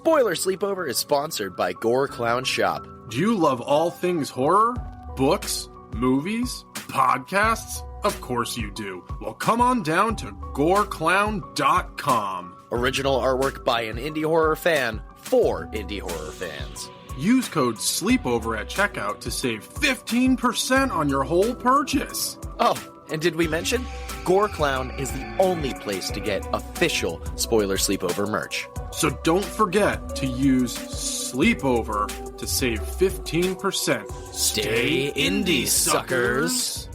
Spoiler Sleepover is sponsored by Gore Clown Shop. Do you love all things horror? Books? Movies? Podcasts? Of course you do. Well, come on down to goreclown.com. Original artwork by an indie horror fan for indie horror fans. Use code SLEEPOVER at checkout to save 15% on your whole purchase. Oh, and did we mention? Gore Clown is the only place to get official Spoiler Sleepover merch. So don't forget to use Sleepover to save 15%. Stay indie, suckers!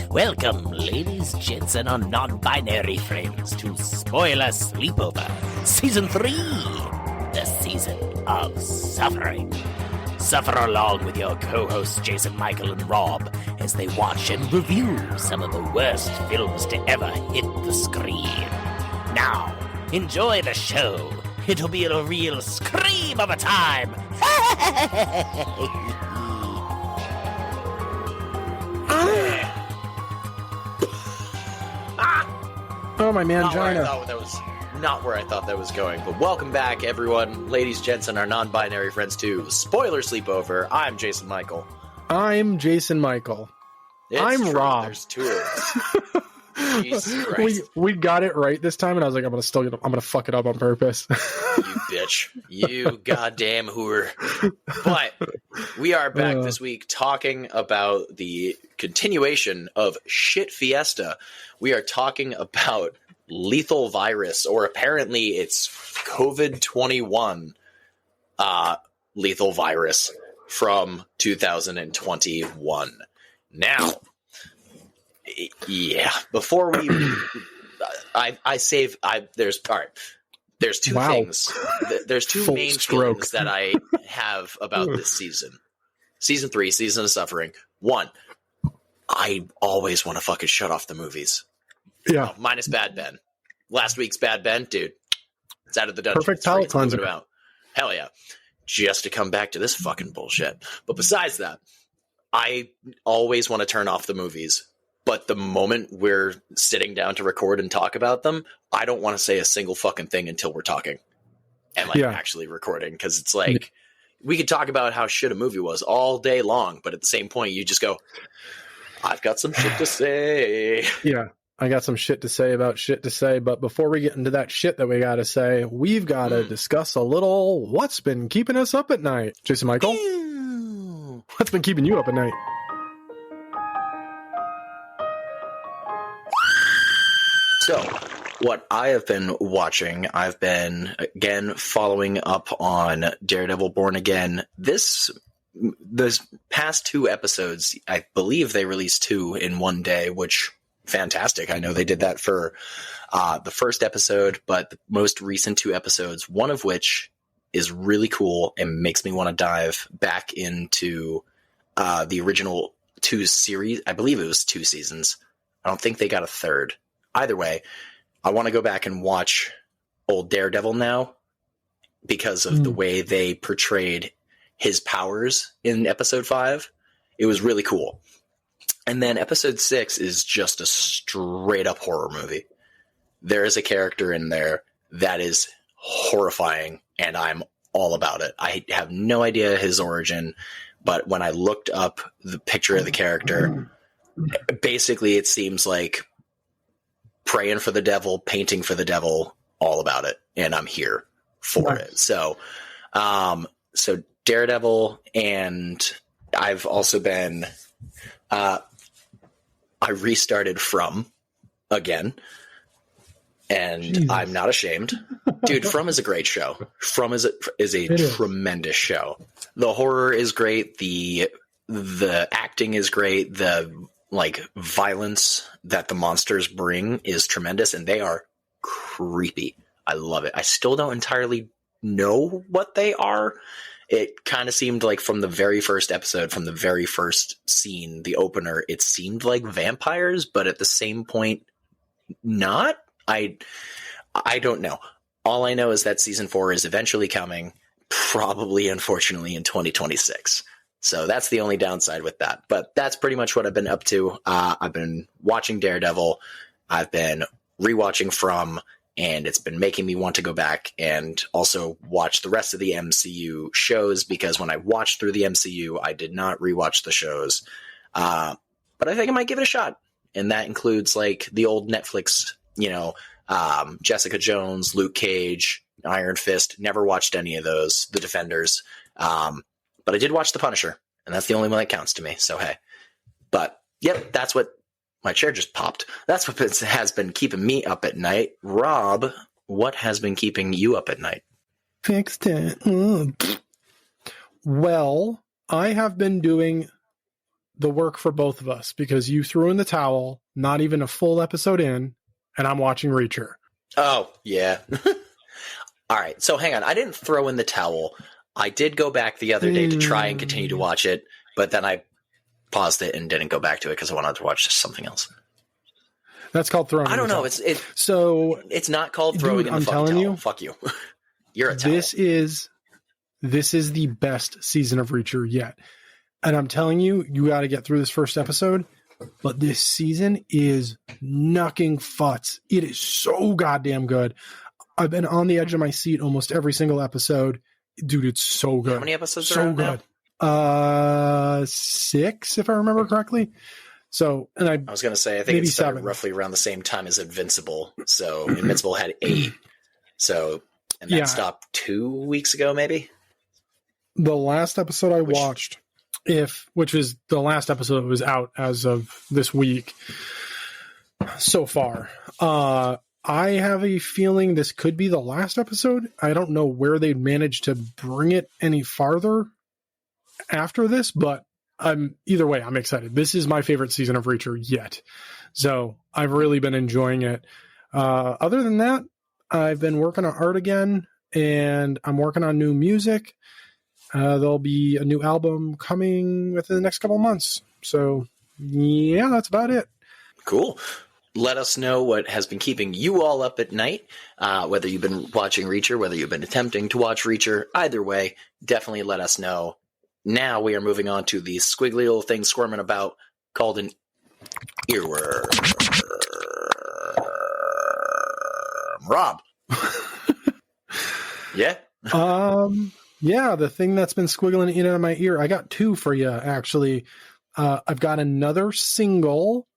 Welcome, ladies, gents, and our non-binary friends to Spoiler Sleepover, Season 3, the Season of Suffering. Suffer along with your co-hosts Jason, Michael, and Rob as they watch and review some of the worst films to ever hit the screen. Now, enjoy the show. It'll be a real scream of a time. Oh, my mangina. Not where I thought that was going, but welcome back, everyone, ladies, gents, and our non-binary friends to Spoiler Sleepover. I'm Jason Michael. I'm Jason Michael. I'm true. Rob. There's two of us. Jesus Christ. We got it right this time, and I was like, I'm gonna fuck it up on purpose. You bitch. You goddamn whore. But we are back this week talking about the continuation of Shit Fiesta. We are talking about lethal virus, or apparently it's COVID-21 lethal virus from 2021. Now, yeah, before we there's two things. There's two main feelings that I have about this season. Season 3, Season of Suffering. One, I always want to fucking shut off the movies. Yeah. Minus Bad Ben. Last week's Bad Ben, dude. It's out of the dungeon. Perfect palate cleanser. Hell yeah. Just to come back to this fucking bullshit. But besides that, I always want to turn off the movies. But the moment we're sitting down to record and talk about them, I don't want to say a single fucking thing until we're talking. And actually recording. Because it's like, we could talk about how shit a movie was all day long. But at the same point, you just go, I've got some shit to say. Yeah. I got some shit to say about shit to say, but before we get into that shit that we gotta say, we've gotta discuss a little what's been keeping us up at night. Jason Michael? What's been keeping you up at night? So, what I have been watching, I've been, again, following up on Daredevil Born Again. This past 2 episodes, I believe they released 2 in one day, which... fantastic. I know they did that for the first episode, but the most recent 2 episodes, one of which is really cool and makes me want to dive back into the original 2 series. I believe it was 2 seasons. I don't think they got a third. Either way, I want to go back and watch old Daredevil now because of the way they portrayed his powers in episode 5. It was really cool. And then episode 6 is just a straight up horror movie. There is a character in there that is horrifying, and I'm all about it. I have no idea his origin, but when I looked up the picture of the character, basically it seems like praying for the devil, painting for the devil, all about it. And I'm here for it. So Daredevil, and I've also been... I restarted From again, and Jesus. I'm not ashamed. Dude, From is a great show. From is a tremendous show. The horror is great. The acting is great. The violence that the monsters bring is tremendous, and they are creepy. I love it. I still don't entirely know what they are. It kind of seemed like from the very first episode, from the very first scene, the opener, it seemed like vampires, but at the same point, not. I don't know. All I know is that season 4 is eventually coming, probably, unfortunately, in 2026. So that's the only downside with that. But that's pretty much what I've been up to. I've been watching Daredevil. I've been rewatching From, and it's been making me want to go back and also watch the rest of the MCU shows, because when I watched through the MCU, I did not rewatch the shows. But I think I might give it a shot. And that includes like the old Netflix, Jessica Jones, Luke Cage, Iron Fist. Never watched any of those, The Defenders. But I did watch The Punisher, and that's the only one that counts to me. So, hey. But, yep, that's what my chair just popped. That's what has been keeping me up at night. Rob, what has been keeping you up at night? Fixed it. Well, I have been doing the work for both of us because you threw in the towel, not even a full episode in, and I'm watching Reacher. Oh, yeah. All right. So hang on. I didn't throw in the towel. I did go back the other day to try and continue to watch it, but then I paused it and didn't go back to it because I wanted to watch something else. That's called throwing. I don't know. It's not called throwing in the fucking towel. Fuck you. You're a towel. This is the best season of Reacher yet. And I'm telling you, you got to get through this first episode. But this season is knocking futz. It is so goddamn good. I've been on the edge of my seat almost every single episode. Dude, it's so good. How many episodes so are good now? 6, if I remember correctly. So, and I was going to say, I think it started 7. roughly around the same time as Invincible. So Invincible had 8. So, and that stopped 2 weeks ago, maybe? The last episode I watched, which was the last episode that was out as of this week so far. I have a feeling this could be the last episode. I don't know where they'd managed to bring it any farther after this, but either way, I'm excited. This is my favorite season of Reacher yet. So I've really been enjoying it. Other than that, I've been working on art again, and I'm working on new music. There'll be a new album coming within the next couple of months. So yeah, that's about it. Cool. Let us know what has been keeping you all up at night, whether you've been watching Reacher, whether you've been attempting to watch Reacher. Either way, definitely let us know. Now we are moving on to the squiggly little thing squirming about called an earworm. Rob. Yeah? Yeah, the thing that's been squiggling in and out of my ear. I got 2 for you, actually. I've got another single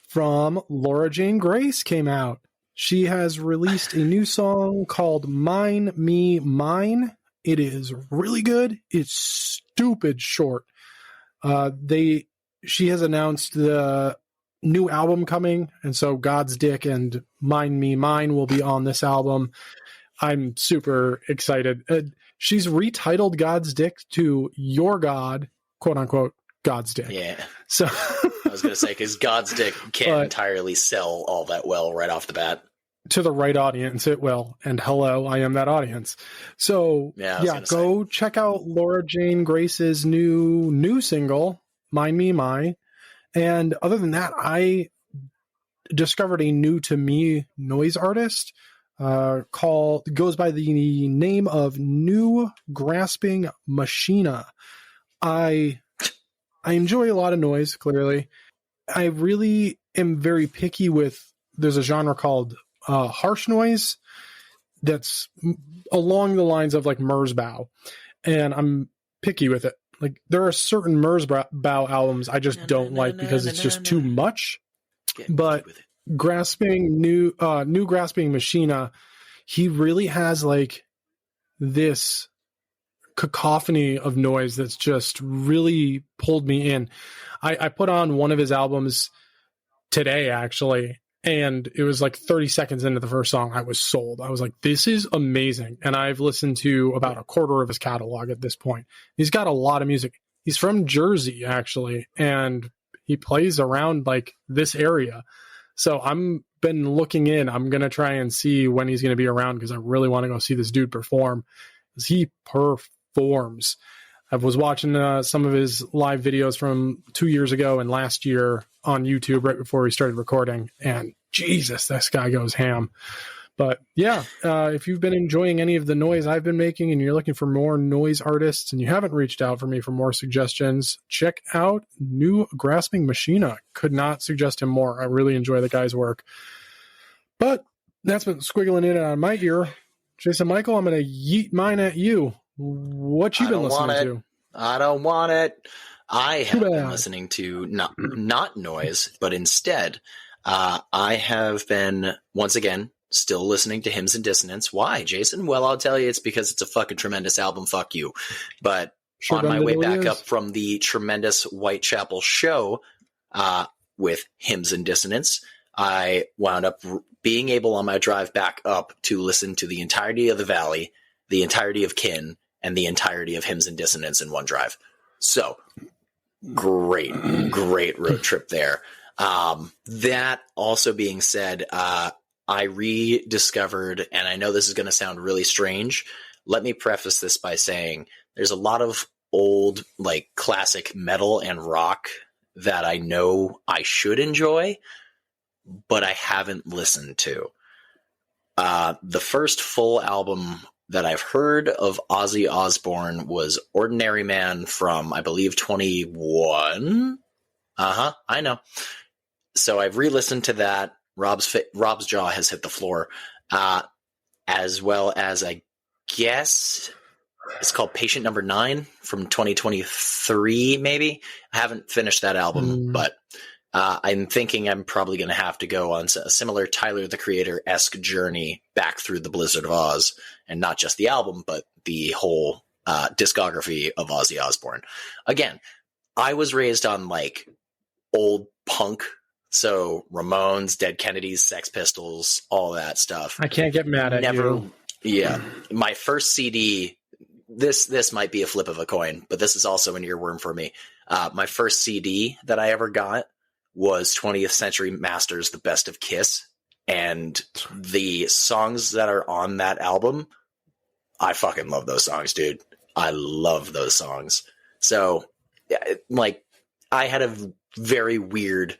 from Laura Jane Grace came out. She has released a new song called Mine Me Mine. It is really good. It's stupid short. She has announced the new album coming, and so God's Dick and Mine Me Mine will be on this album. I'm super excited. She's retitled God's Dick to Your God, quote unquote, God's Dick. Yeah. So I was going to say, because God's Dick can't entirely sell all that well right off the bat. To the right audience, it will. And hello, I am that audience. So go check out Laura Jane Grace's new single, Mine Me Mine. And other than that, I discovered a new to me noise artist goes by the name of New Grasping Machina. I enjoy a lot of noise, clearly. I really am very picky there's a genre called harsh noise that's along the lines of like Merzbow, and I'm picky with it. Like there are certain Merzbow albums I just don't like because it's just too much. But New Grasping Machina, he really has like this cacophony of noise that's just really pulled me in. I put on one of his albums today, actually, and it was like 30 seconds into the first song, I was sold. I was like, this is amazing. And I've listened to about a quarter of his catalog at this point. He's got a lot of music. He's from Jersey, actually, and he plays around like this area. So I'm been looking in. I'm going to try and see when he's going to be around because I really want to go see this dude perform. Because he performs. I was watching some of his live videos from 2 years ago and last year on YouTube right before he started recording. And Jesus, this guy goes ham. But yeah, if you've been enjoying any of the noise I've been making and you're looking for more noise artists and you haven't reached out for me for more suggestions, check out New Grasping Machina. Could not suggest him more. I really enjoy the guy's work. But that's been squiggling in on my ear. Jason Michael, I'm going to yeet mine at you. What you been listening to? I don't want it. I have been listening to not noise, but instead, I have been, once again, still listening to Hymns and Dissonance. Why, Jason? Well, I'll tell you, it's because it's a fucking tremendous album. Fuck you. But on my way back up from the tremendous Whitechapel show with Hymns and Dissonance, I wound up being able on my drive back up to listen to the entirety of The Valley, the entirety of Kin, and the entirety of Hymns and Dissonance in one drive. So great road trip there. That also being said, I rediscovered, and I know this is going to sound really strange. Let me preface this by saying there's a lot of old, like classic metal and rock that I know I should enjoy, but I haven't listened to. The first full album that I've heard of Ozzy Osbourne was Ordinary Man from, I believe, 21. I know. So I've re-listened to that. Rob's jaw has hit the floor, as well as, I guess it's called Patient Number 9 from 2023, maybe. I haven't finished that album, but I'm thinking I'm probably going to have to go on a similar Tyler, the Creator-esque journey back through the Blizzard of Oz, and not just the album, but the whole discography of Ozzy Osbourne. Again, I was raised on like old punk. So Ramones, Dead Kennedys, Sex Pistols, all that stuff. I can't get mad at you. Yeah. My first CD, this might be a flip of a coin, but this is also an earworm for me. My first CD that I ever got was 20th Century Masters, The Best of Kiss. And the songs that are on that album, I fucking love those songs, dude. I love those songs. So, like, I had a very weird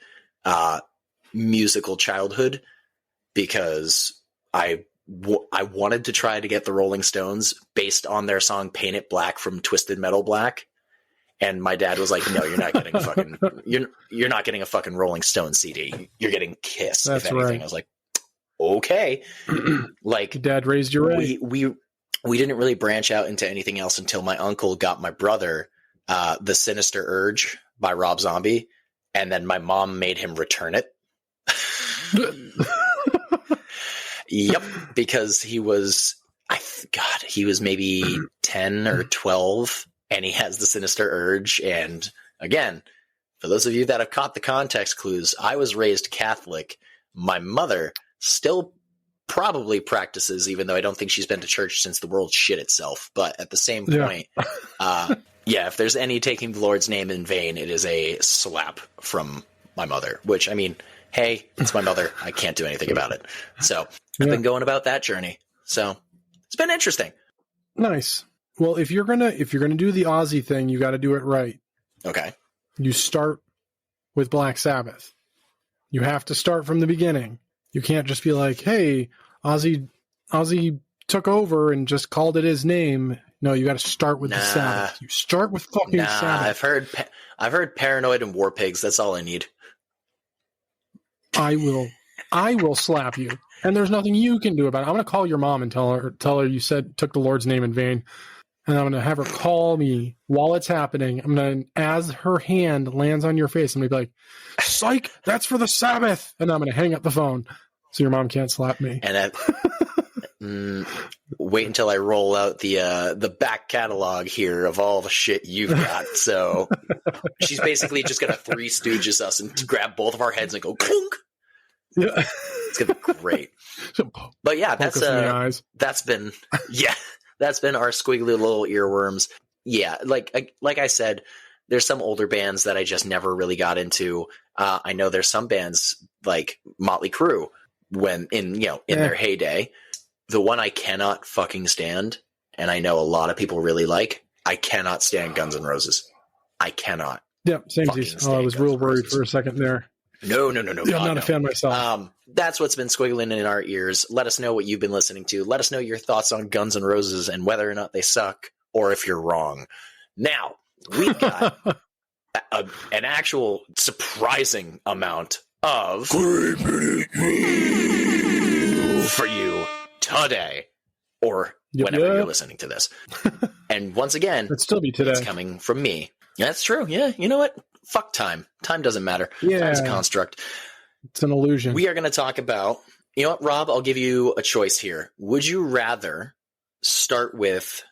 musical childhood because I wanted to try to get the Rolling Stones based on their song Paint It Black from Twisted Metal Black. And my dad was like, no, you're not getting a fucking, you're not getting a fucking Rolling Stone CD. You're getting Kiss. That's if anything. right. I was like, okay. Like, your dad raised you right. We didn't really branch out into anything else until my uncle got my brother, The Sinister Urge by Rob Zombie. And then my mom made him return it. Yep, because he was maybe 10 or 12, and he has the Sinister Urge. And again, for those of you that have caught the context clues, I was raised Catholic. My mother still probably practices, even though I don't think she's been to church since the world shit itself. But at the same point, yeah, if there's any taking the Lord's name in vain, it is a slap from my mother, which, I mean, hey, it's my mother. I can't do anything about it. So I've been going about that journey. So it's been interesting. Nice. Well, if you're gonna do the Ozzy thing, you got to do it right. Okay. You start with Black Sabbath. You have to start from the beginning. You can't just be like, hey, Ozzy took over and just called it his name. No, you got to start with the Sabbath. You start with fucking Sabbath. I've heard Paranoid and War Pigs. That's all I need. I will slap you, and there's nothing you can do about it. I'm going to call your mom and tell her you took the Lord's name in vain, and I'm going to have her call me while it's happening. I'm going to, as her hand lands on your face, I'm going to be like, "Psych, that's for the Sabbath," and I'm going to hang up the phone so your mom can't slap me. And wait until I roll out the back catalog here of all the shit you've got. So she's basically just gonna Three Stooges us and grab both of our heads and go clunk. Yeah, it's gonna be great. But yeah, that's been our squiggly little earworms. Yeah, like I said, there's some older bands that I just never really got into. I know there's some bands like Motley Crue when in their heyday. The one I cannot fucking stand, and I know a lot of people really like, I cannot stand Guns N' Roses. I cannot. Yeah, same piece. Oh, I was real worried for a second there. No. Yeah, God, I'm not no. a fan myself. That's what's been squiggling in our ears. Let us know what you've been listening to. Let us know your thoughts on Guns N' Roses and whether or not they suck, or if you're wrong. Now, we've got an actual surprising amount of for you today, or whenever you're listening to this. And once again, It'd still be today. it's coming from me. That's true. Yeah, you know what? Fuck time. Time doesn't matter. Yeah. Time's a construct. It's an illusion. We are going to talk about, you know what, Rob, I'll give you a choice here. Would you rather start with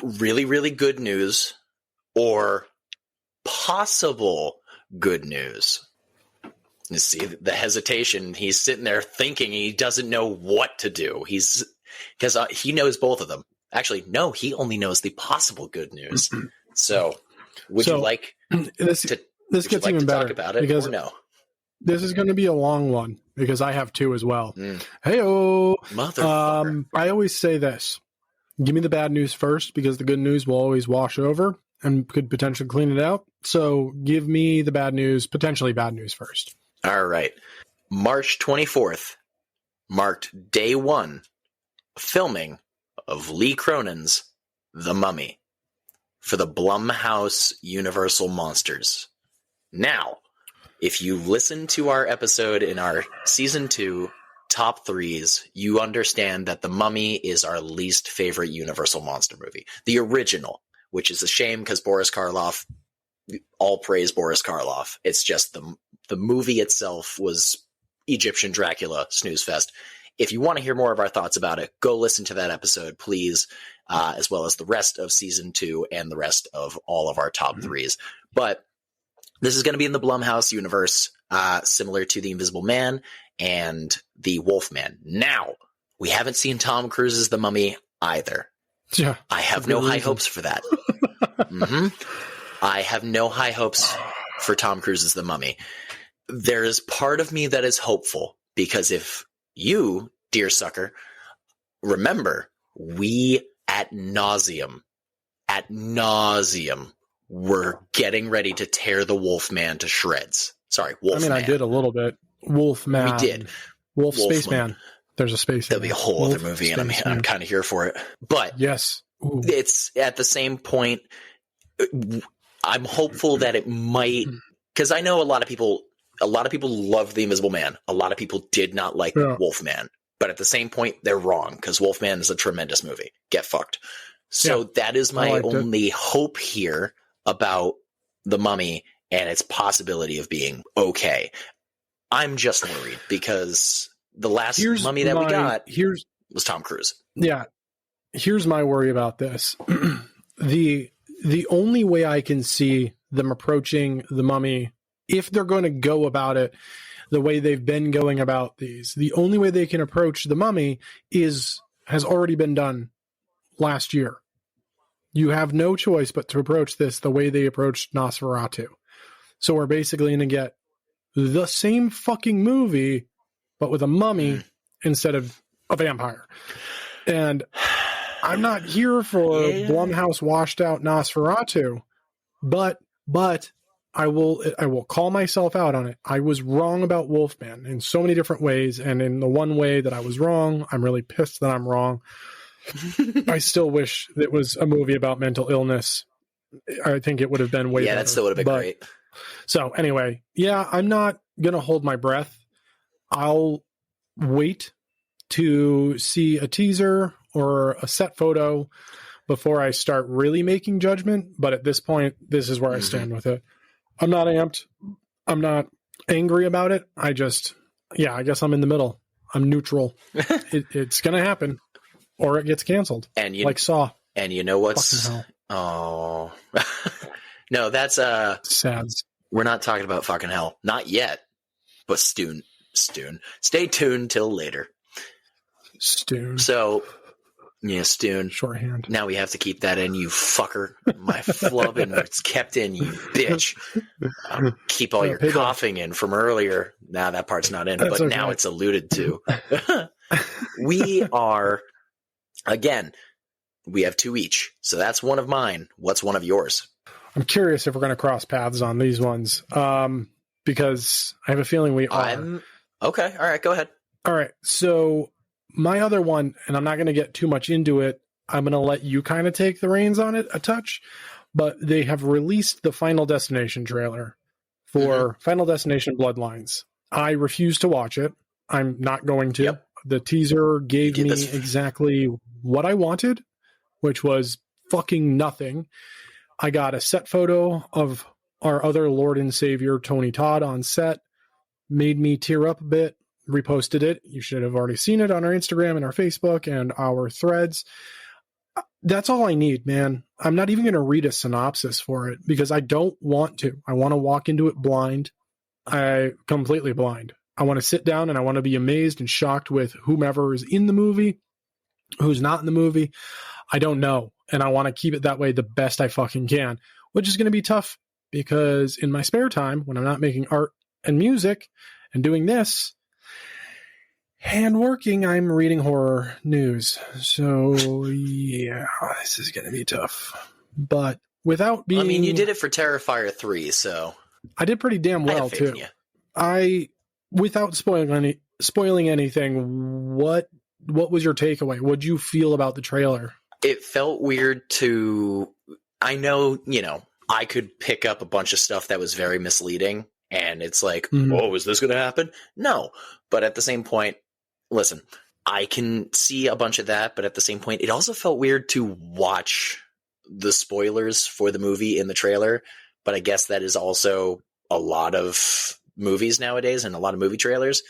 really, really good news or possible good news? You see the hesitation. He's sitting there thinking he doesn't know what to do. Because he knows both of them. Actually, no, he only knows the possible good news. So, would you like this gets even better talk about it, because or no? This is going to be a long one because I have two as well. Heyo, Motherfucker. I always say this: give me the bad news first because the good news will always wash over and could potentially clean it out. So, give me the bad news, potentially bad news first. All right. March 24th marked day one of filming of Lee Cronin's The Mummy for the Blumhouse Universal Monsters. Now, if you listen to our episode in our season 2 top threes, you understand that The Mummy is our least favorite Universal monster movie. The original, which is a shame because Boris Karloff, all praise Boris Karloff. It's just the movie itself was Egyptian Dracula snooze fest. If you want to hear more of our thoughts about it, go listen to that episode, please, as well as the rest of season 2 and the rest of all of our top threes. But this is going to be in the Blumhouse universe, similar to The Invisible Man and The Wolfman. Now, we haven't seen Tom Cruise's The Mummy either. Yeah, I have no high hopes for that. I have no high hopes for Tom Cruise's The Mummy. There is part of me that is hopeful, because if you, dear sucker, remember, we at nauseum, were getting ready to tear the Wolfman to shreds. Sorry, Wolfman. I did a little bit. Wolfman. We did. Wolf Wolfman. Spaceman. There's a space. There'll be a whole other movie, and I'm kind of here for it. But yes, it's at the same point. I'm hopeful that it might, because I know a lot of people loved The Invisible Man. A lot of people did not like Wolfman. But at the same point, they're wrong, because Wolfman is a tremendous movie. Get fucked. So that is my only hope here about The Mummy and its possibility of being okay. I'm just worried because the last Mummy that we got was Tom Cruise. Yeah. Here's my worry about this. The only way I can see them approaching The Mummy, if they're going to go about it the way they've been going about these, the only way they can approach The Mummy has already been done last year. You have no choice but to approach this the way they approached Nosferatu. So we're basically going to get the same fucking movie, but with a mummy instead of a vampire. And I'm not here for Blumhouse washed out Nosferatu, but I will call myself out on it. I was wrong about Wolfman in so many different ways, and in the one way that I was wrong, I'm really pissed that I'm wrong. I still wish it was a movie about mental illness. I think it would have been way better. That still would have been great. So anyway, I'm not going to hold my breath. I'll wait to see a teaser or a set photo before I start really making judgment. But at this point, this is where I stand with it. I'm not amped. I'm not angry about it. I guess I'm in the middle. I'm neutral. It's going to happen or it gets canceled. And like Saw. And you know what's... Oh... No, that's sad. We're not talking about fucking hell. Not yet. But Stoon. Stay tuned till later. Stoon. So, Stoon. Shorthand. Now we have to keep that in, you fucker. My flub, and it's kept in, you bitch. I'll keep all your coughing in from earlier. Nah, that part's not in, but now it's alluded to. We are, again, we have 2 each. So that's one of mine. What's one of yours? I'm curious if we're going to cross paths on these ones. because I have a feeling we are. Okay. All right. Go ahead. All right. So my other one, and I'm not going to get too much into it. I'm going to let you kind of take the reins on it a touch, but they have released the Final Destination trailer for Final Destination Bloodlines. I refuse to watch it. I'm not going to. Yep. The teaser gave me exactly what I wanted, which was fucking nothing. I got a set photo of our other Lord and Savior, Tony Todd, on set. Made me tear up a bit. Reposted it. You should have already seen it on our Instagram and our Facebook and our threads. That's all I need, man. I'm not even going to read a synopsis for it because I don't want to. I want to walk into it blind. Completely blind. I want to sit down and I want to be amazed and shocked with whomever is in the movie, who's not in the movie. I don't know. And I want to keep it that way the best I fucking can, which is going to be tough because in my spare time, when I'm not making art and music and doing this and working, I'm reading horror news. So yeah, this is going to be tough. But without being... I mean, you did it for Terrifier 3, so... I did pretty damn well, too. Without spoiling anything, what was your takeaway? What'd you feel about the trailer? It felt weird to... I know, I could pick up a bunch of stuff that was very misleading, and it's like, oh, is this going to happen? No. But at the same point, listen, I can see a bunch of that, but at the same point, it also felt weird to watch the spoilers for the movie in the trailer. But I guess that is also a lot of movies nowadays and a lot of movie trailers.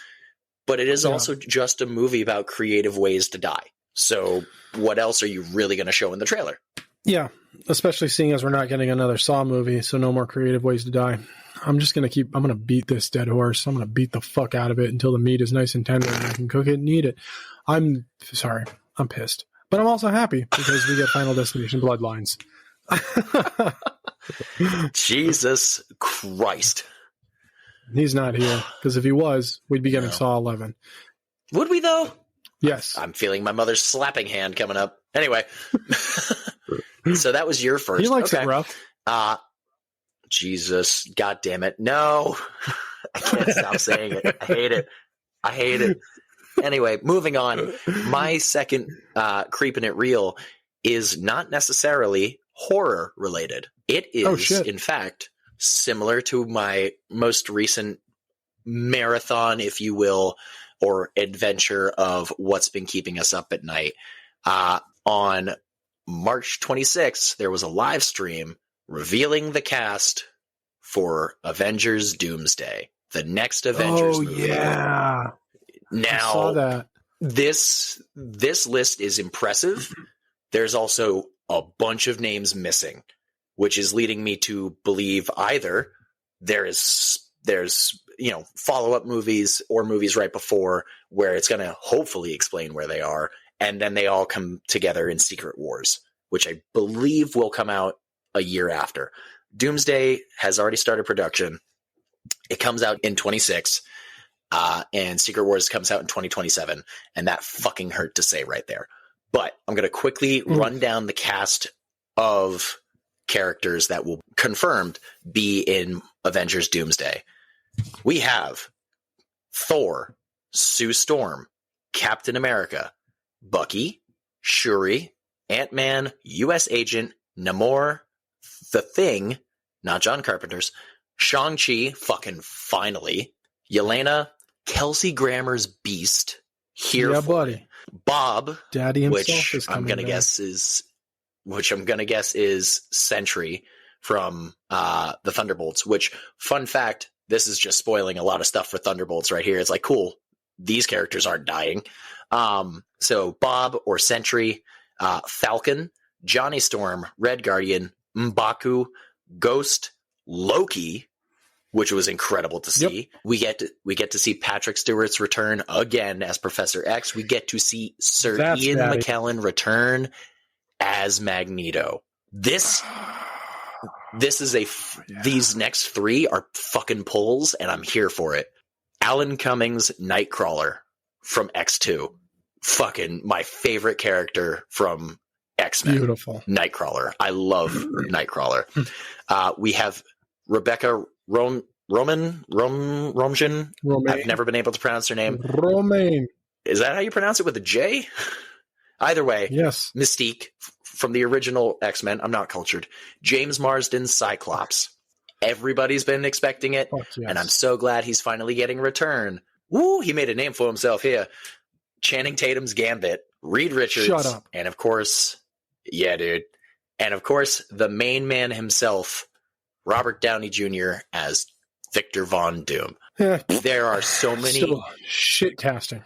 But it is also just a movie about creative ways to die. So what else are you really going to show in the trailer? Yeah, especially seeing as we're not getting another Saw movie, so no more creative ways to die. I'm going to beat this dead horse. I'm going to beat the fuck out of it until the meat is nice and tender and I can cook it and eat it. I'm sorry. I'm pissed. But I'm also happy because we get Final Destination Bloodlines. Jesus Christ. He's not here, because if he was, we'd be getting Saw 11. Would we, though? Yes. I'm feeling my mother's slapping hand coming up. Anyway. So that was your first. He likes it rough. Jesus. God damn it. No. I can't stop saying it. I hate it. Anyway, moving on. My second Creepin' It Real is not necessarily horror related. It is, in fact, similar to my most recent marathon, if you will, or adventure of what's been keeping us up at night. On March 26th, there was a live stream revealing the cast for Avengers Doomsday, the next Avengers movie. Yeah. Now, I saw that. This list is impressive. There's also a bunch of names missing, which is leading me to believe either there's follow-up movies or movies right before where it's going to hopefully explain where they are, and then they all come together in Secret Wars, which I believe will come out a year after. Doomsday has already started production. It comes out in 26, and Secret Wars comes out in 2027, and that fucking hurt to say right there. But I'm going to quickly run down the cast of characters that will confirmed be in Avengers Doomsday. We have Thor, Sue Storm, Captain America, Bucky, Shuri, Ant-Man, U.S. Agent, Namor, The Thing, not John Carpenter's, Shang-Chi, fucking finally, Yelena, Kelsey Grammer's Beast, here for buddy. Bob, Daddy himself is I'm gonna guess is Sentry from the Thunderbolts. Which, fun fact, this is just spoiling a lot of stuff for Thunderbolts right here. It's like, cool, these characters aren't dying. So Bob or Sentry, Falcon, Johnny Storm, Red Guardian, M'Baku, Ghost, Loki, which was incredible to see. Yep. We get to see Patrick Stewart's return again as Professor X. We get to see Sir Ian McKellen return as Magneto. This is these next three are fucking pulls, and I'm here for it. Alan Cummings, Nightcrawler from X2. Fucking my favorite character from X-Men. Beautiful. Nightcrawler. I love Nightcrawler. We have Rebecca Romjan. I've never been able to pronounce her name. Romaine. Is that how you pronounce it, with a J? Either way, Yes. Mystique from the original X-Men. I'm not cultured. James Marsden's Cyclops. Everybody's been expecting it, Fuck yes. and I'm so glad he's finally getting a return. Woo, he made a name for himself here. Channing Tatum's Gambit, Reed Richards, Shut up. and of course, yeah, dude. And of course, the main man himself, Robert Downey Jr. as Victor Von Doom. Yeah. There are so many... Still shit casting.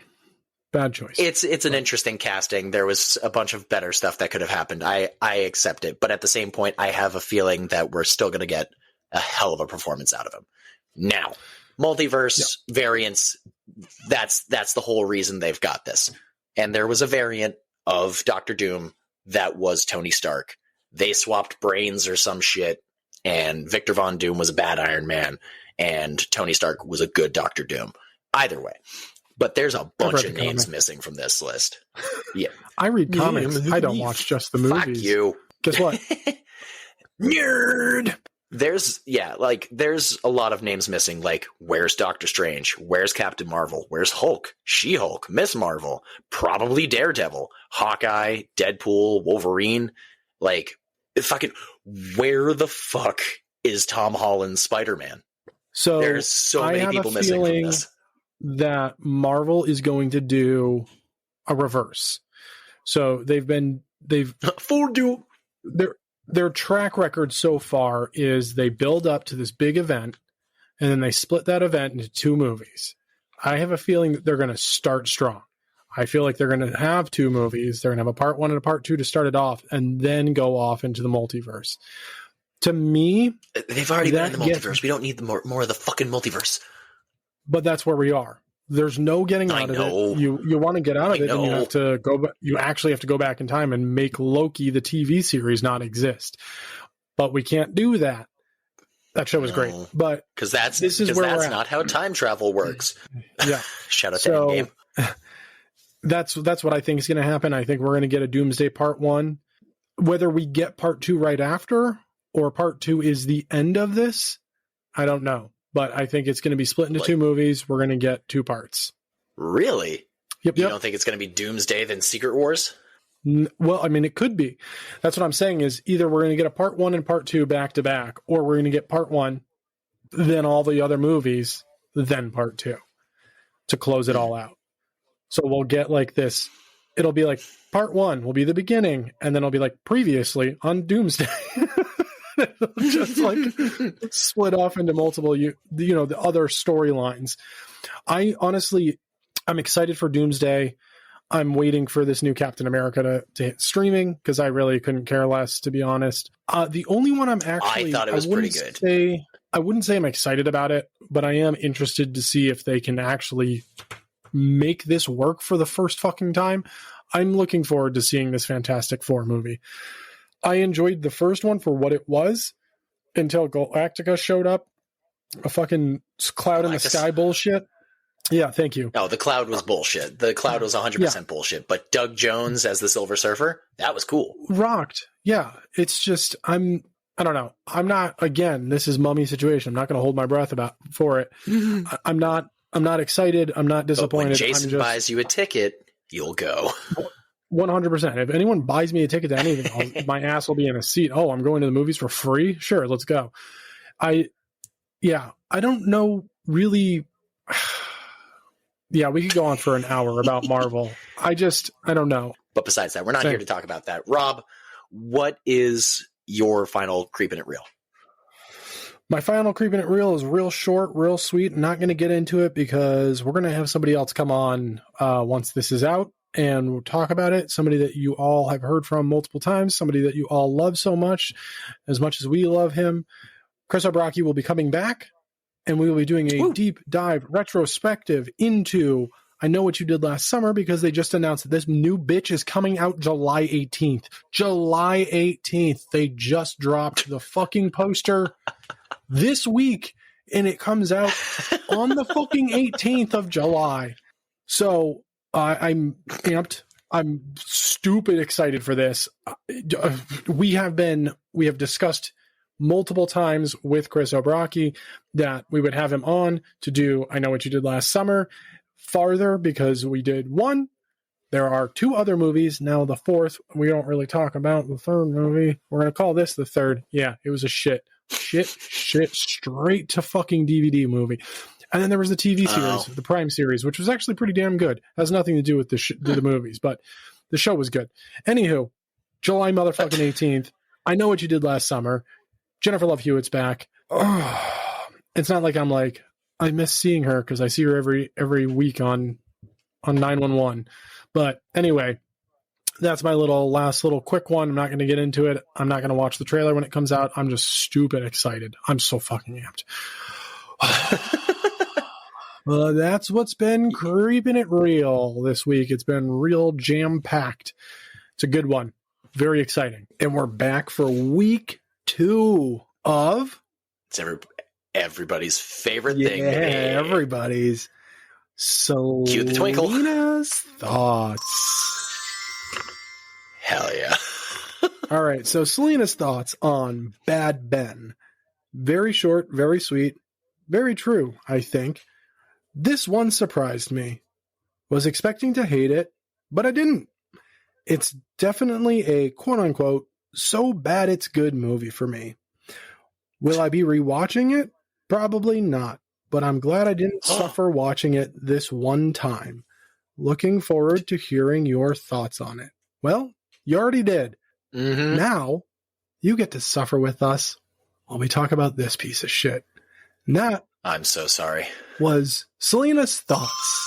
Bad choice. It's an interesting casting. There was a bunch of better stuff that could have happened. I accept it. But at the same point, I have a feeling that we're still going to get a hell of a performance out of him. Now, multiverse variants, that's the whole reason they've got this. And there was a variant of Doctor Doom that was Tony Stark. They swapped brains or some shit, and Victor Von Doom was a bad Iron Man, and Tony Stark was a good Doctor Doom. Either way. But there's a bunch of names missing from this list. Yeah. I read comics. I don't watch just the movies. Fuck you. Guess what? Nerd! There's a lot of names missing. Like, where's Doctor Strange? Where's Captain Marvel? Where's Hulk? She-Hulk? Miss Marvel? Probably Daredevil. Hawkeye? Deadpool? Wolverine? Like, fucking, where the fuck is Tom Holland's Spider-Man? So there's so many people missing from this. That Marvel is going to do a reverse. So they've their track record so far is they build up to this big event and then they split that event into two movies. I have a feeling that they're going to start strong. I feel like they're going to have two movies. They're going to have a part 1 and a part 2 to start it off and then go off into the multiverse. To me, they've already been in the multiverse. We don't need more of the fucking multiverse. But that's where we are. There's no getting out of it. You want to get out of it, and you have to go. You actually have to go back in time and make Loki, the TV series, not exist. But we can't do that. That show was great, but because that's not how time travel works. Yeah, shout out to Endgame. That's what I think is going to happen. I think we're going to get a Doomsday Part 1. Whether we get Part 2 right after or Part 2 is the end of this, I don't know. But I think it's going to be split into two movies. We're going to get 2 parts. Really? Yep. You don't think it's going to be Doomsday then Secret Wars? Well, I mean, it could be. That's what I'm saying is either we're going to get a Part 1 and Part 2 back to back, or we're going to get Part 1, then all the other movies, then Part 2 to close it all out. So we'll get like this. It'll be like Part 1 will be the beginning, and then it'll be like previously on Doomsday. Just like split off into multiple, the other storylines. I'm excited for Doomsday. I'm waiting for this new Captain America to hit streaming because I really couldn't care less, to be honest. The only one I thought it was pretty good. I wouldn't say I'm excited about it, but I am interested to see if they can actually make this work for the first fucking time. I'm looking forward to seeing this Fantastic Four movie. I enjoyed the first one for what it was until Galactica showed up. A fucking cloud in the sky bullshit. Yeah, thank you. No, the cloud was bullshit. The cloud was 100% bullshit. But Doug Jones as the Silver Surfer, that was cool. Rocked. Yeah, it's just, I don't know. I'm not, again, this is mummy situation. I'm not going to hold my breath for it. I'm not excited. I'm not disappointed. But when Jason buys you a ticket, you'll go. 100%. If anyone buys me a ticket to anything, my ass will be in a seat. Oh, I'm going to the movies for free? Sure, let's go. I don't know really. Yeah, we could go on for an hour about Marvel. I don't know. But besides that, we're not here to talk about that. Rob, what is your final Creeping It Real? My final Creeping It Real is real short, real sweet. I'm not going to get into it because we're going to have somebody else come on once this is out. And we'll talk about it. Somebody that you all have heard from multiple times. Somebody that you all love so much as we love him. Chris Obraki will be coming back. And we will be doing a deep dive retrospective into I Know What You Did Last Summer because they just announced that this new bitch is coming out July 18th. July 18th. They just dropped the fucking poster this week. And it comes out on the fucking 18th of July. So I'm amped. I'm stupid excited for this. We have discussed multiple times with Chris Obraki that we would have him on to do I Know What You Did Last Summer farther, because we did one. There are 2 other movies. Now the 4th, we don't really talk about the 3rd movie. We're going to call this the 3rd. Yeah, it was a shit, straight to fucking DVD movie. And then there was the TV series, the Prime series, which was actually pretty damn good. Has nothing to do with the movies, but the show was good. Anywho, July motherfucking 18th. I Know What You Did Last Summer. Jennifer Love Hewitt's back. It's not like I'm like, I miss seeing her because I see her every week on 911. But anyway, that's my last little quick one. I'm not going to get into it. I'm not going to watch the trailer when it comes out. I'm just stupid excited. I'm so fucking amped. Well, that's what's been creeping it real this week. It's been real jam-packed. It's a good one. Very exciting. And we're back for week 2 of... It's everybody's favorite thing. Yeah, everybody's. So cue the twinkle. Selena's thoughts. Hell yeah. All right, so Selena's thoughts on Bad Ben. Very short, very sweet, very true, I think. This one surprised me. Was expecting to hate it, but I didn't. It's definitely a quote-unquote so bad it's good movie for me. Will I be rewatching it? Probably not, but I'm glad I didn't suffer watching it this one time. Looking forward to hearing your thoughts on it. Well, you already did. Mm-hmm. Now, you get to suffer with us while we talk about this piece of shit. And that I'm so sorry. Was Selena's thoughts.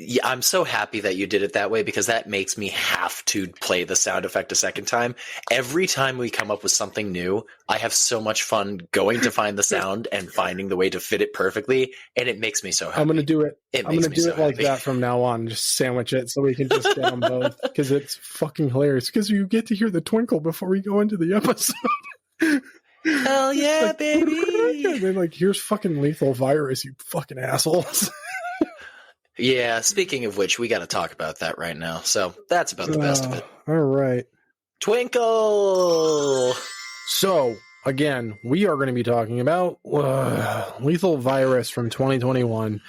Yeah, I'm so happy that you did it that way, because that makes me have to play the sound effect a second time. Every time we come up with something new, I have so much fun going to find the sound and finding the way to fit it perfectly, and it makes me so happy. I'm going to do it. I'm going to do it like happy. that from now on. Just sandwich it so we can just get them both, because it's fucking hilarious. Because you get to hear the twinkle before we go into the episode. Hell yeah, like, baby! And then, like, here's fucking Lethal Virus, you fucking assholes. Yeah, speaking of which, we got to talk about that right now. So that's about the best of it. All right. Twinkle! So, again, we are going to be talking about Lethal Virus from 2021.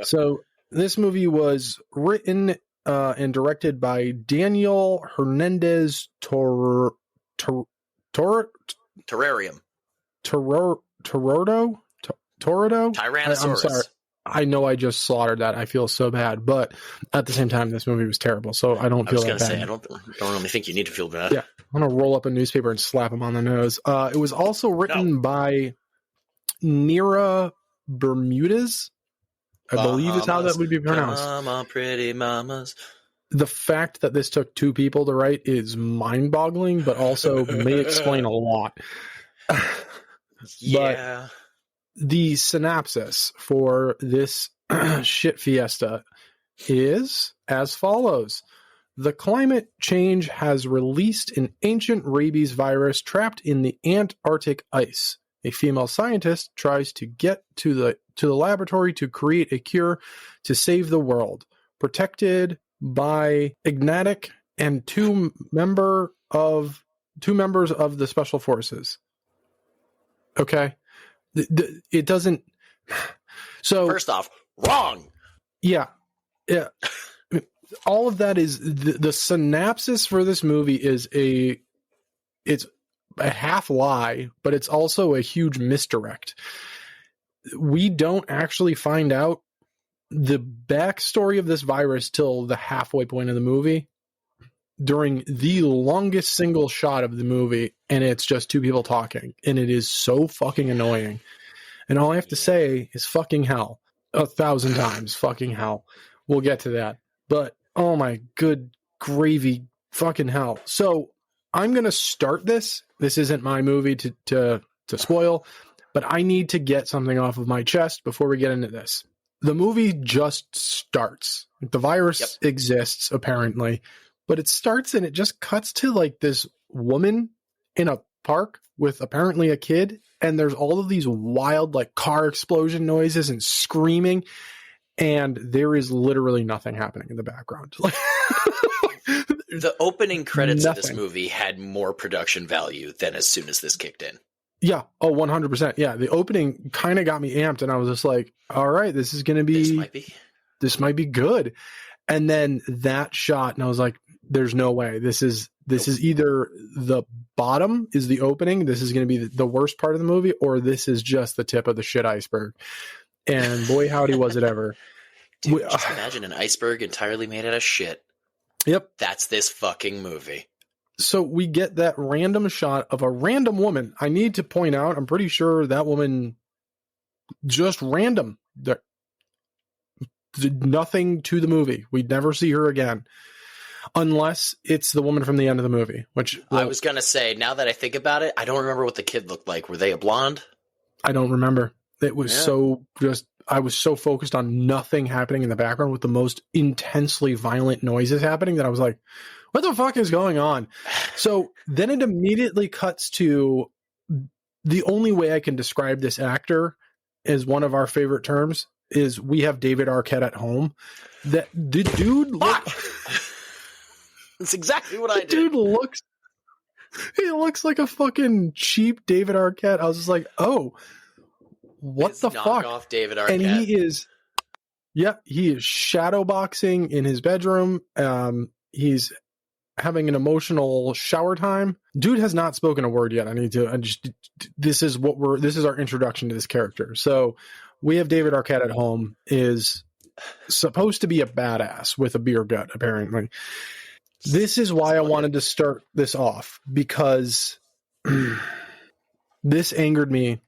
So, this movie was written and directed by Daniel Hernandez Terrarium. Torado? Tyrannosaurus. I'm sorry. I know I just slaughtered that. I feel so bad, but at the same time, this movie was terrible, so I don't feel that bad. I was going to say, I don't really think you need to feel bad. Yeah, I'm going to roll up a newspaper and slap him on the nose. It was also written by Nira Bermudez, I believe is how that would be pronounced. Mama, pretty mamas. The fact that this took 2 people to write is mind-boggling, but also may explain a lot. Yeah. But the synopsis for this shit fiesta is as follows. The climate change has released an ancient rabies virus trapped in the Antarctic ice. A female scientist tries to get to the laboratory to create a cure to save the world. Protected by Ignatic and two members of the special forces. Okay. It doesn't. So first off, wrong. Yeah. All of that is the synopsis for this movie is it's a half lie, but it's also a huge misdirect. We don't actually find out the backstory of this virus till the halfway point of the movie, during the longest single shot of the movie, and it's just 2 people talking, and it is so fucking annoying. And all I have to say is fucking hell. 1,000 times fucking hell. We'll get to that. But, oh my good gravy fucking hell. So, I'm going to start this. This isn't my movie to spoil, but I need to get something off of my chest before we get into this. The movie just starts. The virus exists, apparently. But it starts and it just cuts to like this woman in a park with apparently a kid. And there's all of these wild like car explosion noises and screaming. And there is literally nothing happening in the background. The opening credits of this Nothing. movie had more production value than as soon as this kicked in. Yeah. Oh, 100%. Yeah. The opening kind of got me amped, and I was just like, all right, this is going to be, this might be good. And then that shot, and I was like, there's no way. This is either the bottom is the opening. This is going to be the worst part of the movie, or this is just the tip of the shit iceberg. And boy, howdy was it ever. Dude, just imagine an iceberg entirely made out of shit. Yep. That's this fucking movie. So we get that random shot of a random woman. I need to point out, I'm pretty sure that woman just random. There, did nothing to the movie. We'd never see her again. Unless it's the woman from the end of the movie, which I was going to say, now that I think about it, I don't remember what the kid looked like. Were they a blonde? I don't remember. It was I was so focused on nothing happening in the background with the most intensely violent noises happening that I was like, what the fuck is going on? So then it immediately cuts to the only way I can describe this actor as one of our favorite terms is we have David Arquette at home. That the dude That's exactly what I did. Dude he looks like a fucking cheap David Arquette. I was just like, oh, what the fuck? Off David Arquette. And he is shadowboxing in his bedroom. He's having an emotional shower time. Dude has not spoken a word yet. This is our introduction to this character. So we have David Arquette at home, is supposed to be a badass with a beer gut, apparently. This is why I wanted to start this off, because this angered me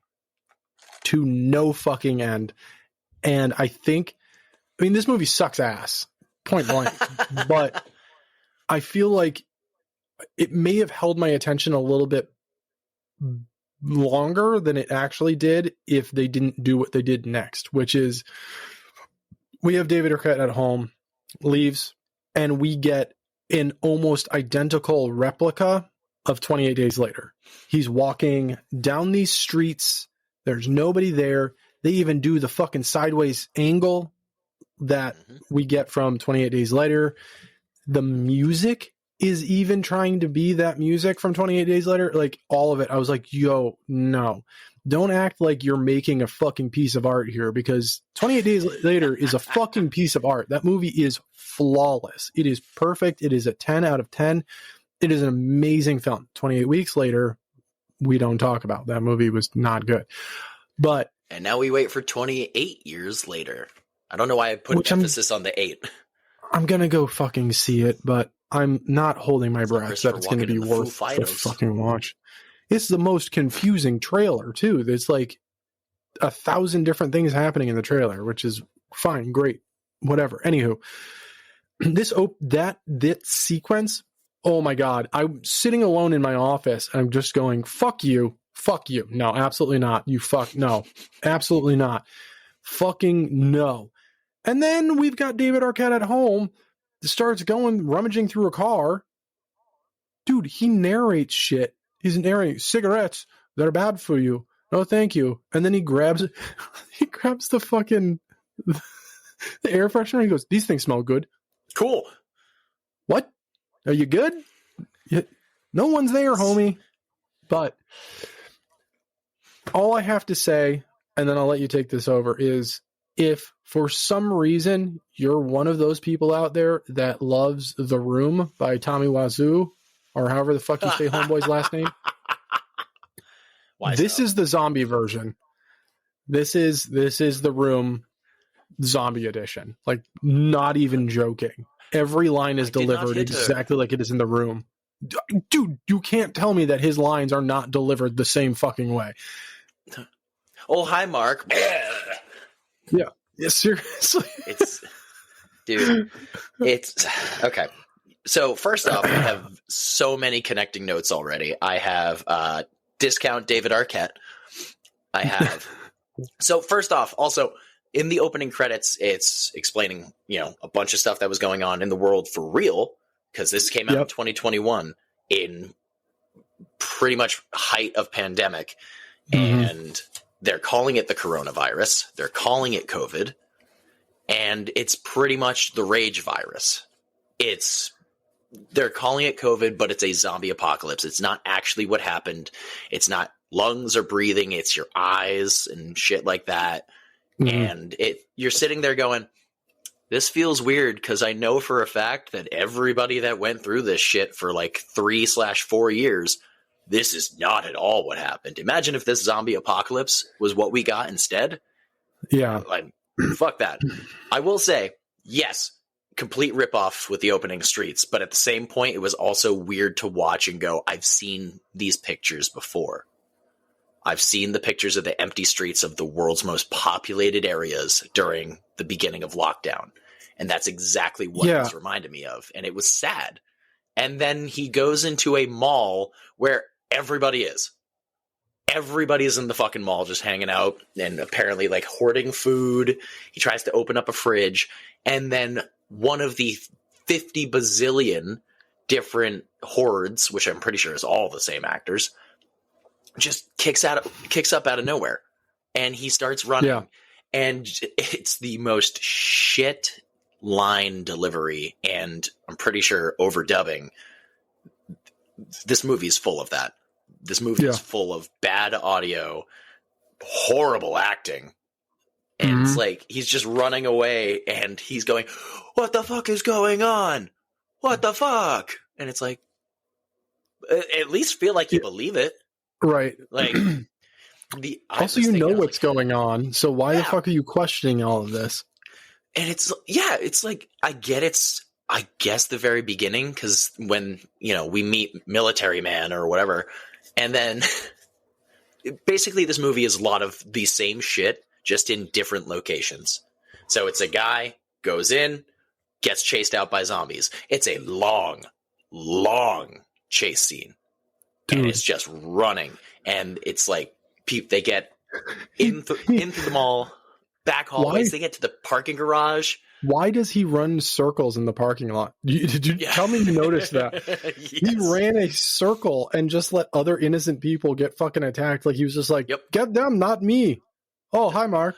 to no fucking end. And this movie sucks ass, point blank, but I feel like it may have held my attention a little bit longer than it actually did if they didn't do what they did next, which is we have David Arquette at home, leaves, and we get an almost identical replica of 28 Days Later. He's walking down these streets. There's nobody there. They even do the fucking sideways angle that we get from 28 Days Later. The music is even trying to be that music from 28 Days Later. Like, all of it. I was like, yo, no. Don't act like you're making a fucking piece of art here, because 28 Days Later is a fucking piece of art. That movie is flawless. It is perfect. It is a 10 out of 10. It is an amazing film. 28 Weeks Later, we don't talk about. That movie was not good. And now we wait for 28 years later. I don't know why I put emphasis on the 8. I'm going to go fucking see it, but I'm not holding my breath that it's going to be worth the fucking watch. It's the most confusing trailer, too. There's like 1,000 different things happening in the trailer, which is fine, great, whatever. Anywho, that sequence, oh my God. I'm sitting alone in my office, and I'm just going, fuck you. Fuck you. No, absolutely not. No, absolutely not. Fucking no. And then we've got David Arquette at home, starts rummaging through a car. Dude, he narrates shit. He's narrating cigarettes that are bad for you. No, thank you. And then he grabs the fucking the air freshener. He goes, these things smell good. Cool. What? Are you good? No one's there, homie. But all I have to say, and then I'll let you take this over, is if for some reason you're one of those people out there that loves The Room by Tommy Wiseau, or however the fuck you say Homeboy's last name, this is the zombie version. This is The Room zombie edition. Like, not even joking. Every line is delivered exactly like it is in The Room. Dude, you can't tell me that his lines are not delivered the same fucking way. Oh, hi, Mark. Yeah, seriously. It's okay. So first off, I have so many connecting notes already. I have discount David Arquette. I have. So first off, also in the opening credits, it's explaining, a bunch of stuff that was going on in the world for real, because this came out in 2021 in pretty much height of pandemic. And they're calling it the coronavirus. They're calling it COVID. And it's pretty much the rage virus. It's they're calling it COVID, but it's a zombie apocalypse. It's not actually what happened. It's not lungs or breathing. It's your eyes and shit like that. And you're sitting there going, this feels weird because I know for a fact that everybody that went through this shit for like 3/4 years, this is not at all what happened. Imagine if this zombie apocalypse was what we got instead. Yeah. Like, fuck that. I will say, yes, complete ripoff with the opening streets, but at the same point, it was also weird to watch and go, I've seen these pictures before. I've seen the pictures of the empty streets of the world's most populated areas during the beginning of lockdown. And that's exactly what this reminded me of. And it was sad. And then he goes into a mall where everybody is. Everybody's in the fucking mall just hanging out and apparently like hoarding food. He tries to open up a fridge. And then one of the 50 bazillion different hordes, which I'm pretty sure is all the same actors, just kicks up out of nowhere. And he starts running. Yeah. And it's the most shit line delivery, and I'm pretty sure overdubbing. This movie is full of that. This movie is full of bad audio, horrible acting. And it's like, he's just running away and he's going, what the fuck is going on? What the fuck? And it's like, at least feel like you believe it. Right. Like, also, you know what's going on. So why the fuck are you questioning all of this? And it's like, I guess the very beginning, because when, we meet Military Man or whatever, and then basically this movie is a lot of the same shit, just in different locations. So it's a guy goes in, gets chased out by zombies. It's a long, long chase scene. Dude. And it's just running. And it's like, they get into the mall, back hallways. They get to the parking garage. Why does he run circles in the parking lot? Did you tell me you noticed that? Yes. He ran a circle and just let other innocent people get fucking attacked. Like he was just like, get them, not me. Oh, hi, Mark.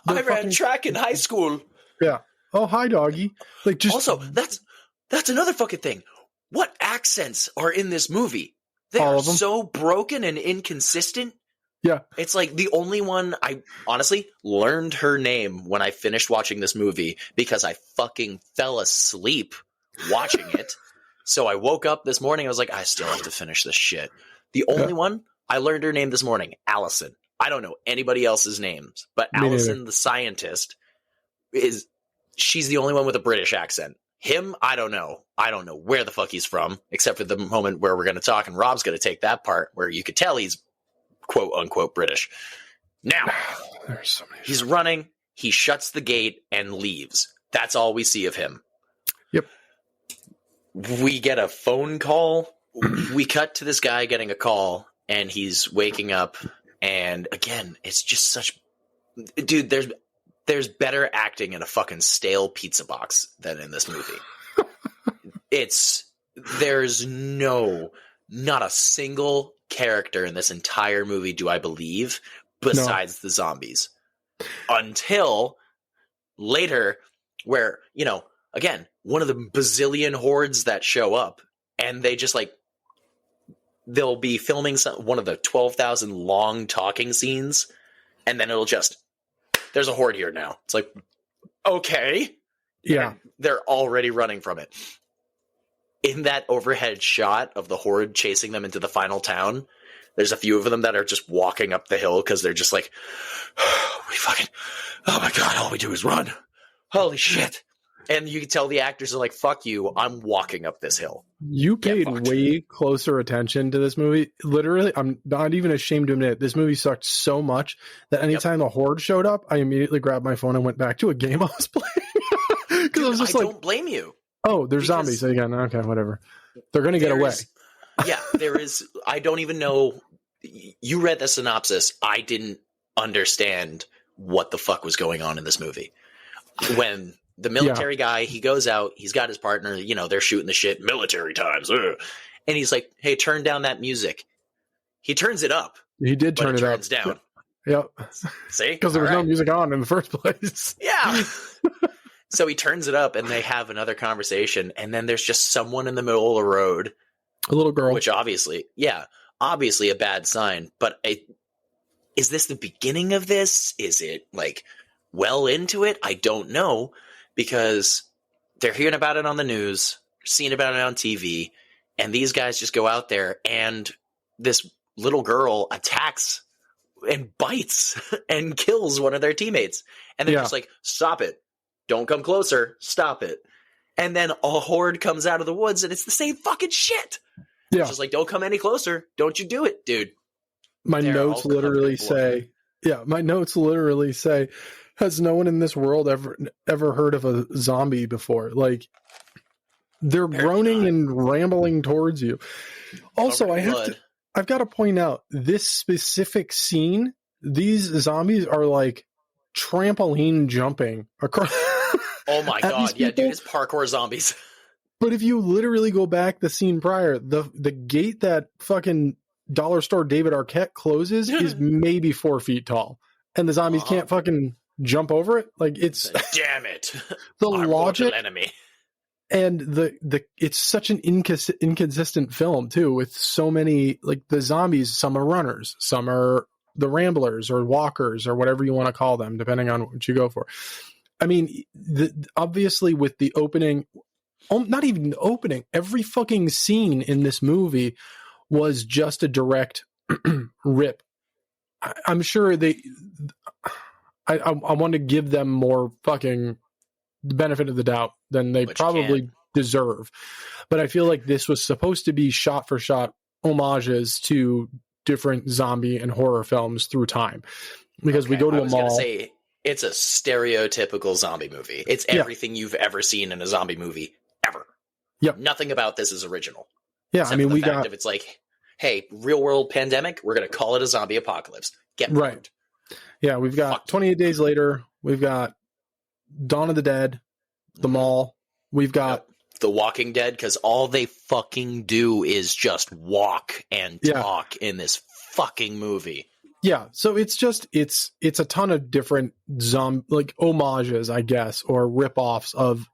I ran track in high school. Yeah. Oh, hi, doggy. Like, just also, that's another fucking thing. What accents are in this movie? They are so broken and inconsistent. Yeah. It's like the only one I honestly learned her name when I finished watching this movie because I fucking fell asleep watching it. So I woke up this morning. I was like, I still have to finish this shit. The only one I learned her name this morning, Allison. I don't know anybody else's names, but Allison, the scientist, she's the only one with a British accent. Him, I don't know. I don't know where the fuck he's from, except for the moment where we're going to talk, and Rob's going to take that part where you could tell he's quote unquote British. Now, he's running, he shuts the gate and leaves. That's all we see of him. Yep. We get a phone call. We cut to this guy getting a call, and he's waking up. And again, it's just such, dude, there's better acting in a fucking stale pizza box than in this movie. There's not a single character in this entire movie do I believe besides the zombies. Until later where, again, one of the bazillion hordes that show up and they just like, they'll be filming one of the 12,000 long talking scenes and then it'll just, there's a horde here now. It's like, okay. Yeah. And they're already running from it. In that overhead shot of the horde chasing them into the final town, there's a few of them that are just walking up the hill because they're just like, oh my God, all we do is run. Holy shit. And you can tell the actors are like, fuck you, I'm walking up this hill. You paid way closer attention to this movie. Literally, I'm not even ashamed to admit, this movie sucked so much that anytime the horde showed up, I immediately grabbed my phone and went back to a game I was playing. Because I was just like, don't blame you. Oh, there's zombies again. Okay, whatever. They're going to get away. Yeah, there is. I don't even know. You read the synopsis. I didn't understand what the fuck was going on in this movie. When the military guy, he goes out, he's got his partner, they're shooting the shit, military times. Ugh. And he's like, hey, turn down that music. He turns it up. He did turn it up. Turns down. Yep. See? Because there was no music on in the first place. Yeah. So he turns it up and they have another conversation. And then there's just someone in the middle of the road. A little girl. Which obviously a bad sign. But is this the beginning of this? Is it like well into it? I don't know, because they're hearing about it on the news, seeing about it on TV, and these guys just go out there and this little girl attacks and bites and kills one of their teammates. And they're just like, stop it. Don't come closer. Stop it. And then a horde comes out of the woods and it's the same fucking shit. Yeah. It's just like, don't come any closer. Don't you do it, dude. My notes literally say, has no one in this world ever heard of a zombie before? Like, they're groaning and rambling towards you. Also, I've got to point out this specific scene. These zombies are like trampoline jumping across. Oh my god! Yeah, dude, it's parkour zombies. But if you literally go back the scene prior, the gate that fucking dollar store David Arquette closes is maybe 4 feet tall, and the zombies can't fucking jump over it. Like, it's damn it. The Our logic enemy. And the it's such an inconsistent film too, with so many, like, the zombies. Some are runners, some are the ramblers or walkers or whatever you want to call them, depending on what you go for. I mean, obviously with the opening, not even the opening, every fucking scene in this movie was just a direct rip. I'm sure I want to give them more fucking benefit of the doubt than they probably deserve. But I feel like this was supposed to be shot for shot homages to different zombie and horror films through time. Because we go to a mall. Say, it's a stereotypical zombie movie. It's everything you've ever seen in a zombie movie ever. Yep. Nothing about this is original. Yeah, Except for the fact if it's like, hey, real world pandemic, we're going to call it a zombie apocalypse. Get right. Moved. Yeah, we've got 28 Days Later. We've got Dawn of the Dead, The Mall. We've got The Walking Dead, because all they fucking do is just walk and talk in this fucking movie. Yeah, so it's a ton of different like homages, I guess, or rip-offs of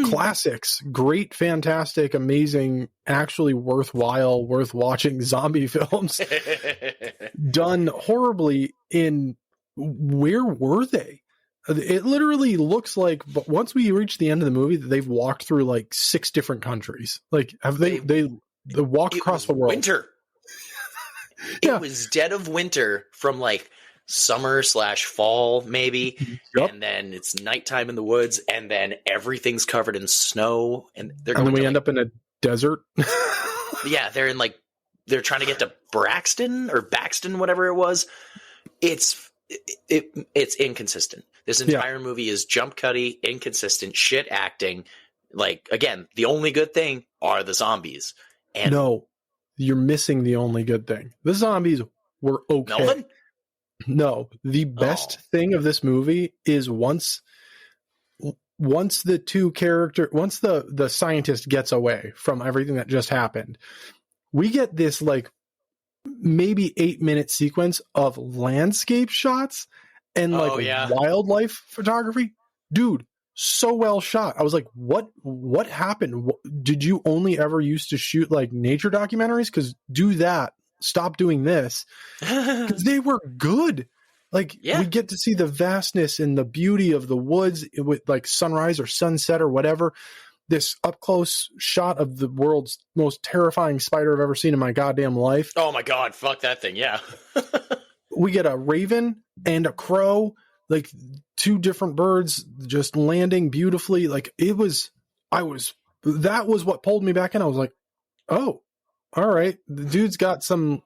classics, great, fantastic, amazing, actually worth watching zombie films done horribly in, where were they? It literally looks like, but once we reach the end of the movie, that they've walked through like 6 different countries. Like, have they walked across the world? Winter. It was dead of winter from like summer/fall maybe, and then it's nighttime in the woods, and then everything's covered in snow, and then we end up in a desert. Yeah, they're trying to get to Baxton, whatever it was. It's inconsistent. This entire movie is jump cutty, inconsistent, shit acting. Like, again, the only good thing are the zombies. And no, you're missing the only good thing. The zombies were okay. Melvin? No, the best thing of this movie is once the scientist gets away from everything that just happened, we get this like maybe 8-minute sequence of landscape shots and wildlife photography. Dude, so well shot. I was like, what happened? Did you only ever used to shoot like nature documentaries? Because do that. Stop doing this. Because they were good. Like, we get to see the vastness and the beauty of the woods with like sunrise or sunset or whatever. This up close shot of the world's most terrifying spider I've ever seen in my goddamn life. Oh my god, fuck that thing, yeah. We get a raven and a crow, like 2 different birds just landing beautifully. Like, that was what pulled me back in. I was like, oh, all right. The dude's got some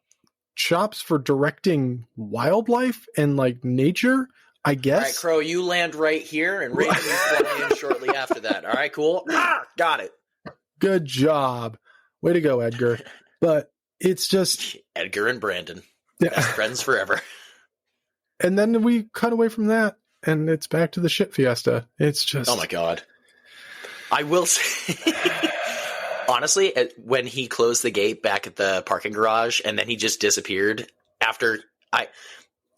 chops for directing wildlife and like nature, I guess. All right, Crow, you land right here, and Raven, you fly in shortly after that. All right, cool. Got it. Good job. Way to go, Edgar. But it's just Edgar and Brandon, best friends forever. And then we cut away from that, and it's back to the shit fiesta. It's just, oh my god. I will say, honestly, when he closed the gate back at the parking garage, and then he just disappeared after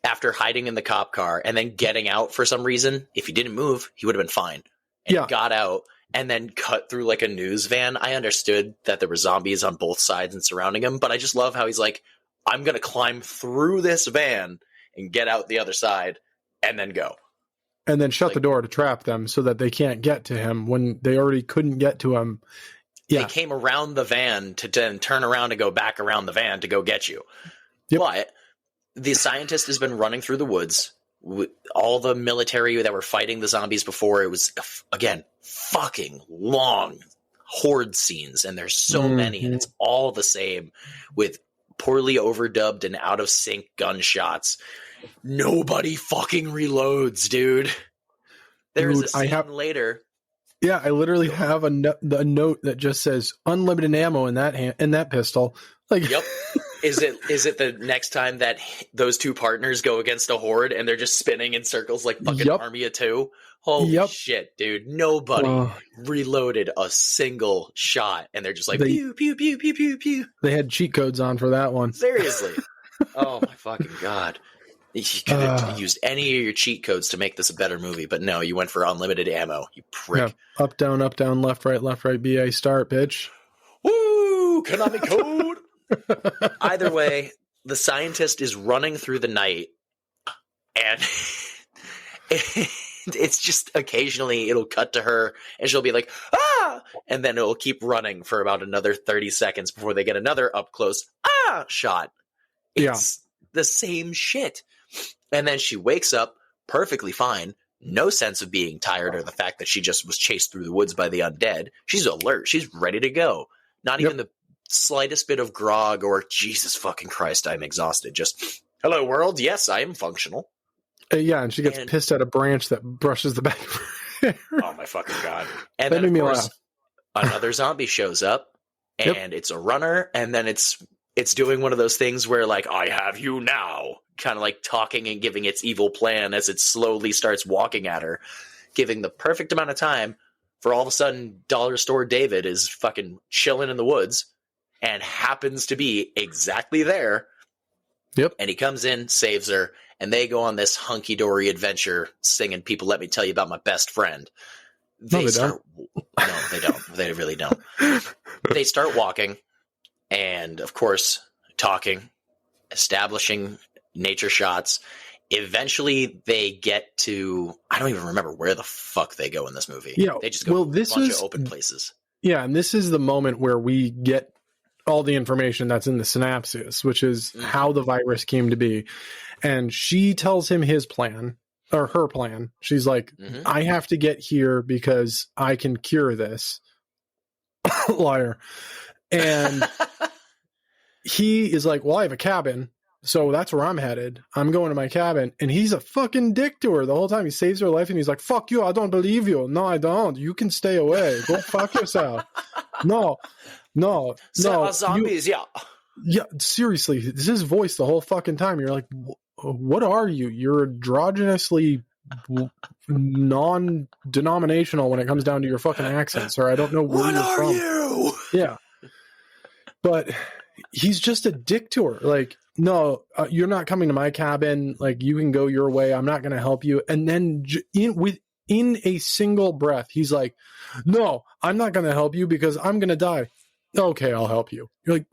hiding in the cop car and then getting out for some reason, if he didn't move, he would have been fine. and got out and then cut through like a news van. I understood that there were zombies on both sides and surrounding him, but I just love how he's like, I'm going to climb through this van and get out the other side and then go. And then shut the door to trap them so that they can't get to him when they already couldn't get to him. Yeah. They came around the van to then turn around and go back around the van to go get you. Yep. But the scientist has been running through the woods. All the military that were fighting the zombies before, it was, again, fucking long horde scenes. And there's so many, and it's all the same with poorly overdubbed and out of sync gunshots. Nobody fucking reloads, dude. There's a scene later. Yeah, I literally have a note that just says unlimited ammo in that pistol. Like, yep. Is it the next time that those two partners go against a horde and they're just spinning in circles like fucking Army of Two? Holy shit, dude. Nobody reloaded a single shot, and they're just like, pew, pew, pew, pew, pew, pew. They had cheat codes on for that one. Seriously. Oh, my fucking God. You could have used any of your cheat codes to make this a better movie, but no, you went for unlimited ammo, you prick. Yeah. Up, down, left, right, BA, start, bitch. Woo! Konami code! Either way, the scientist is running through the night, and it's just occasionally it'll cut to her, and she'll be like, ah! And then it'll keep running for about another 30 seconds before they get another up-close, shot. It's the same shit. And then she wakes up perfectly fine, no sense of being tired or the fact that she just was chased through the woods by the undead. She's alert. She's ready to go. Not even the slightest bit of grog or Jesus fucking Christ, I'm exhausted. Just, hello world. Yes, I am functional. Yeah, and she gets pissed at a branch that brushes the back of her hair. Oh my fucking God. And then, of course, another zombie shows up, and it's a runner, and then it's doing one of those things where, like, I have you now, kind of like talking and giving its evil plan as it slowly starts walking at her, giving the perfect amount of time for all of a sudden Dollar Store David is fucking chilling in the woods and happens to be exactly there. Yep. And he comes in, saves her, and they go on this hunky-dory adventure singing People Let Me Tell You About My Best Friend. No, they don't. They really don't. They start walking and, of course, talking, establishing nature shots. Eventually, they get to, I don't even remember where the fuck they go in this movie. Yeah, they just go to a bunch of open places. Yeah, and this is the moment where we get all the information that's in the synopsis, which is how the virus came to be. And she tells him his plan, or her plan. She's like, I have to get here because I can cure this. Liar. And he is like, well, I have a cabin, so that's where I'm headed. I'm going to my cabin. And he's a fucking dick to her the whole time. He saves her life, and he's like, fuck you, I don't believe you. No, I don't. You can stay away. Go fuck yourself. No. Zombies, Yeah, seriously. This is his voice the whole fucking time. You're like, what are you? You're androgynously non-denominational when it comes down to your fucking accent, sir. I don't know where you're from. What are you? Yeah. But he's just a dick to her. Like, no, you're not coming to my cabin. Like, you can go your way. I'm not going to help you. And then in a single breath, he's like, no, I'm not going to help you because I'm going to die. Okay, I'll help you. You're like,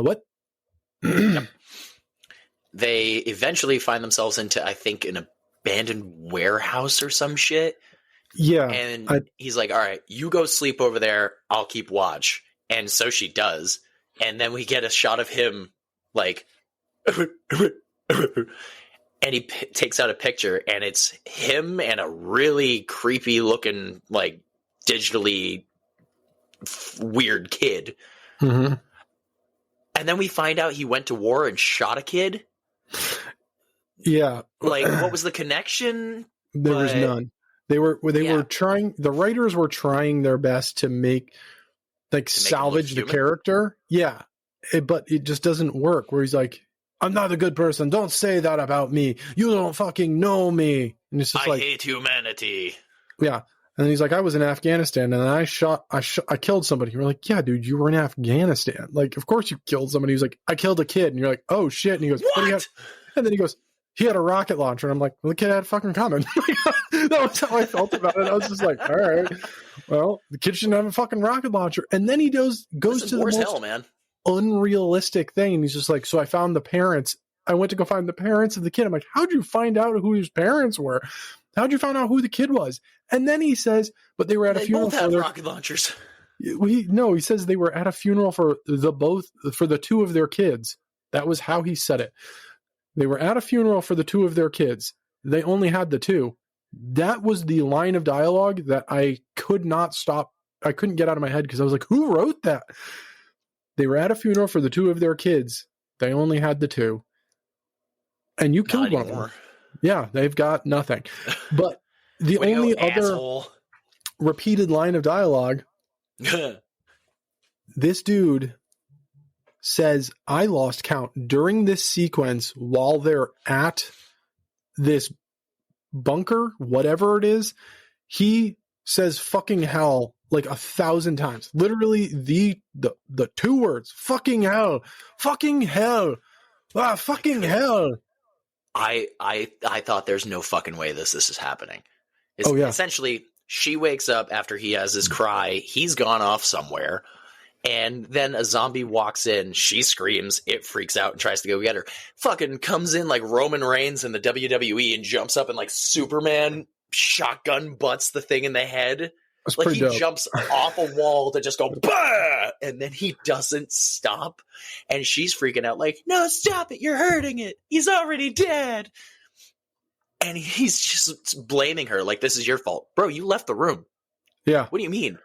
what? Yep. They eventually find themselves into, I think, an abandoned warehouse or some shit. Yeah. And he's like, all right, you go sleep over there. I'll keep watch. And so she does. And then we get a shot of him, like, and he takes out a picture, and it's him and a really creepy looking, like, digitally weird kid. Mm-hmm. And then we find out he went to war and shot a kid. Yeah. Like, what was the connection? There was none. They were trying, the writers were trying their best to make, like, salvage the character. Yeah. But it just doesn't work, where he's like, I'm not a good person. Don't say that about me. You don't fucking know me. And it's just I hate humanity. Yeah. And then he's like, I was in Afghanistan and I killed somebody. You're like, yeah, dude, you were in Afghanistan. Like, of course you killed somebody. He's like, I killed a kid. And you're like, oh shit. And he goes, what do you have? And then he goes, he had a rocket launcher. And I'm like, well, the kid had fucking coming. That was how I felt about it. I was just like, all right, well, the kid shouldn't have a fucking rocket launcher. And then he goes to the most hell, man. unrealistic thing. And he's just like, so I found the parents. I went to go find the parents of the kid. I'm like, how'd you find out who his parents were? How'd you find out who the kid was? And then he says, but they were at a funeral both for have their rocket launchers. He says they were at a funeral for the two of their kids. That was how he said it. They were at a funeral for the two of their kids. They only had the two. That was the line of dialogue that I could not stop. I couldn't get out of my head because I was like, who wrote that? They were at a funeral for the two of their kids. They only had the two. And you killed one of them. Yeah, they've got nothing. But the only other repeated line of dialogue, this dude says, I lost count during this sequence while they're at this bunker, whatever it is. He says fucking hell like 1,000 times. Literally the two words, fucking hell, fucking hell, fucking hell. I thought there's no fucking way this is happening. Yeah. Essentially, she wakes up after he has his cry. He's gone off somewhere. And then a zombie walks in. She screams. It freaks out and tries to go get her. Fucking comes in like Roman Reigns in the WWE and jumps up and like Superman shotgun butts the thing in the head. That's like he dope. jumps off a wall to just go, bah! And then he doesn't stop. And she's freaking out like, no, stop it. You're hurting it. He's already dead. And he's just blaming her like, this is your fault. Bro, you left the room. Yeah. What do you mean?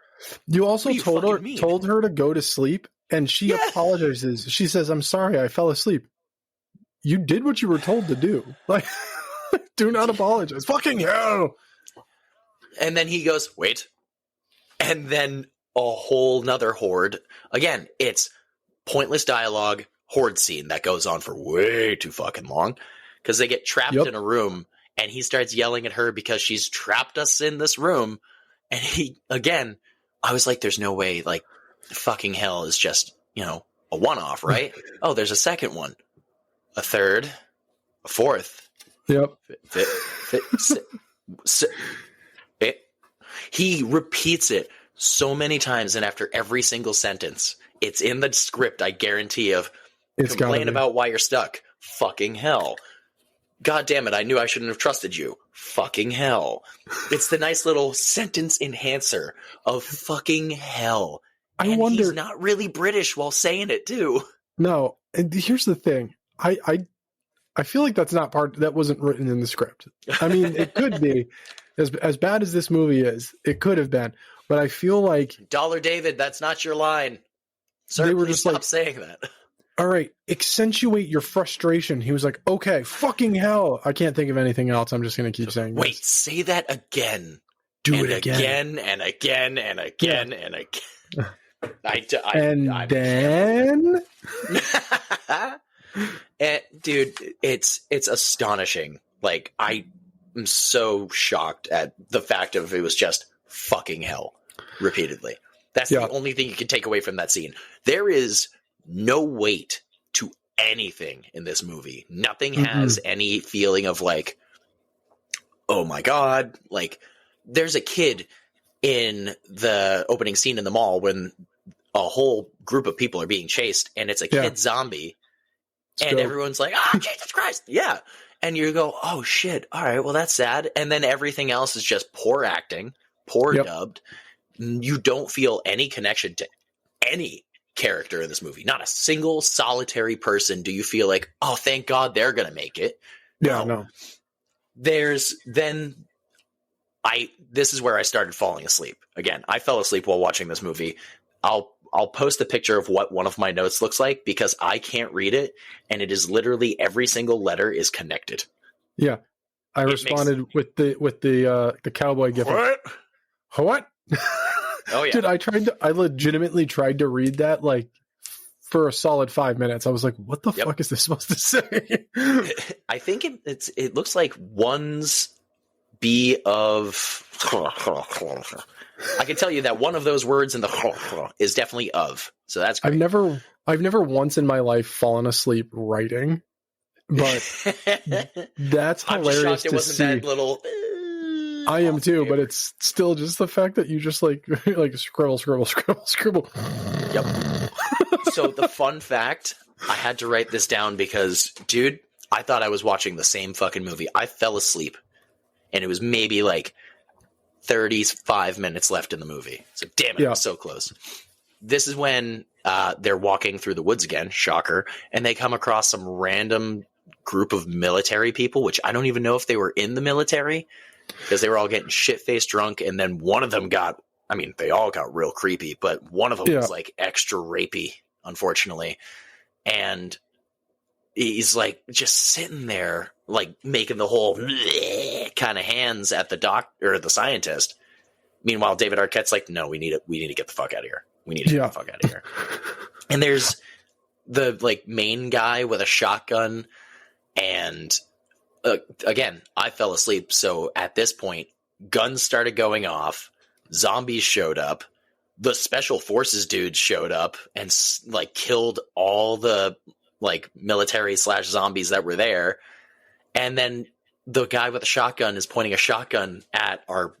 You also What do you told her to go to sleep, and she apologizes. She says, I'm sorry, I fell asleep. You did what you were told to do. Like, do not apologize. Fucking hell. And then he goes, wait. And then a whole nother horde. Again, it's pointless dialogue, horde scene that goes on for way too fucking long. Because they get trapped in a room, and he starts yelling at her because she's trapped us in this room. And he, again, I was like, there's no way, like, fucking hell is just, a one-off, right? Oh, there's a second one. A third. A fourth. Yep. He repeats it so many times, and after every single sentence, it's in the script, I guarantee, of complain about why you're stuck. Fucking hell. God damn it, I knew I shouldn't have trusted you. Fucking hell. It's the nice little sentence enhancer of fucking hell. And he's not really British while saying it, too. No, and here's the thing. I feel like that wasn't written in the script. I mean, it could be. As bad as this movie is, it could have been. But I feel like... Dollar David, that's not your line. Sir, please stop saying that. All right, accentuate your frustration. He was like, okay, fucking hell. I can't think of anything else. I'm just going to keep saying this. Wait, say that again. Do it again. And again and again and again. And dude, it's astonishing. Like, I am so shocked at the fact of it was just fucking hell repeatedly. That's the only thing you can take away from that scene. There is no weight to anything in this movie. Nothing has any feeling of like, oh my God. Like, there's a kid in the opening scene in the mall when a whole group of people are being chased, and it's a kid zombie. And everyone's like, oh, Jesus Christ. Yeah. And you go, oh shit. All right. Well, that's sad. And then everything else is just poor acting, poor dubbed. You don't feel any connection to any character in this movie. Not a single solitary person do you feel like, oh, thank God they're going to make it. No. This is where I started falling asleep. Again, I fell asleep while watching this movie. I'll post a picture of what one of my notes looks like because I can't read it, and it is literally every single letter is connected. Yeah. I responded with the cowboy gif. What? Oh yeah. Dude, I legitimately tried to read that like for a solid 5 minutes. I was like, what the fuck is this supposed to say? I think it looks like one's B of I can tell you that one of those words in the is definitely of. So that's great. I've never once in my life fallen asleep writing. But that's I'm just hilarious shocked it to wasn't see. that little. I am too, off but there. it's still just the fact that you just like scribble. Yep. So the fun fact, I had to write this down because, dude, I thought I was watching the same fucking movie. I fell asleep, and it was maybe like 35 minutes left in the movie. So damn it, I was so close. This is when they're walking through the woods again, shocker, and they come across some random group of military people, which I don't even know if they were in the military, because they were all getting shit-faced drunk, and then one of them got, I mean, they all got real creepy, but one of them was like extra rapey, unfortunately. And he's like just sitting there, like making the whole kind of hands at the doctor or the scientist. Meanwhile, David Arquette's like, no, we need to get the fuck out of here. We need to get the fuck out of here. And there's the like main guy with a shotgun, and again, I fell asleep. So at this point, guns started going off. Zombies showed up. The special forces dudes showed up and like killed all the like military / zombies that were there. And then the guy with the shotgun is pointing a shotgun at our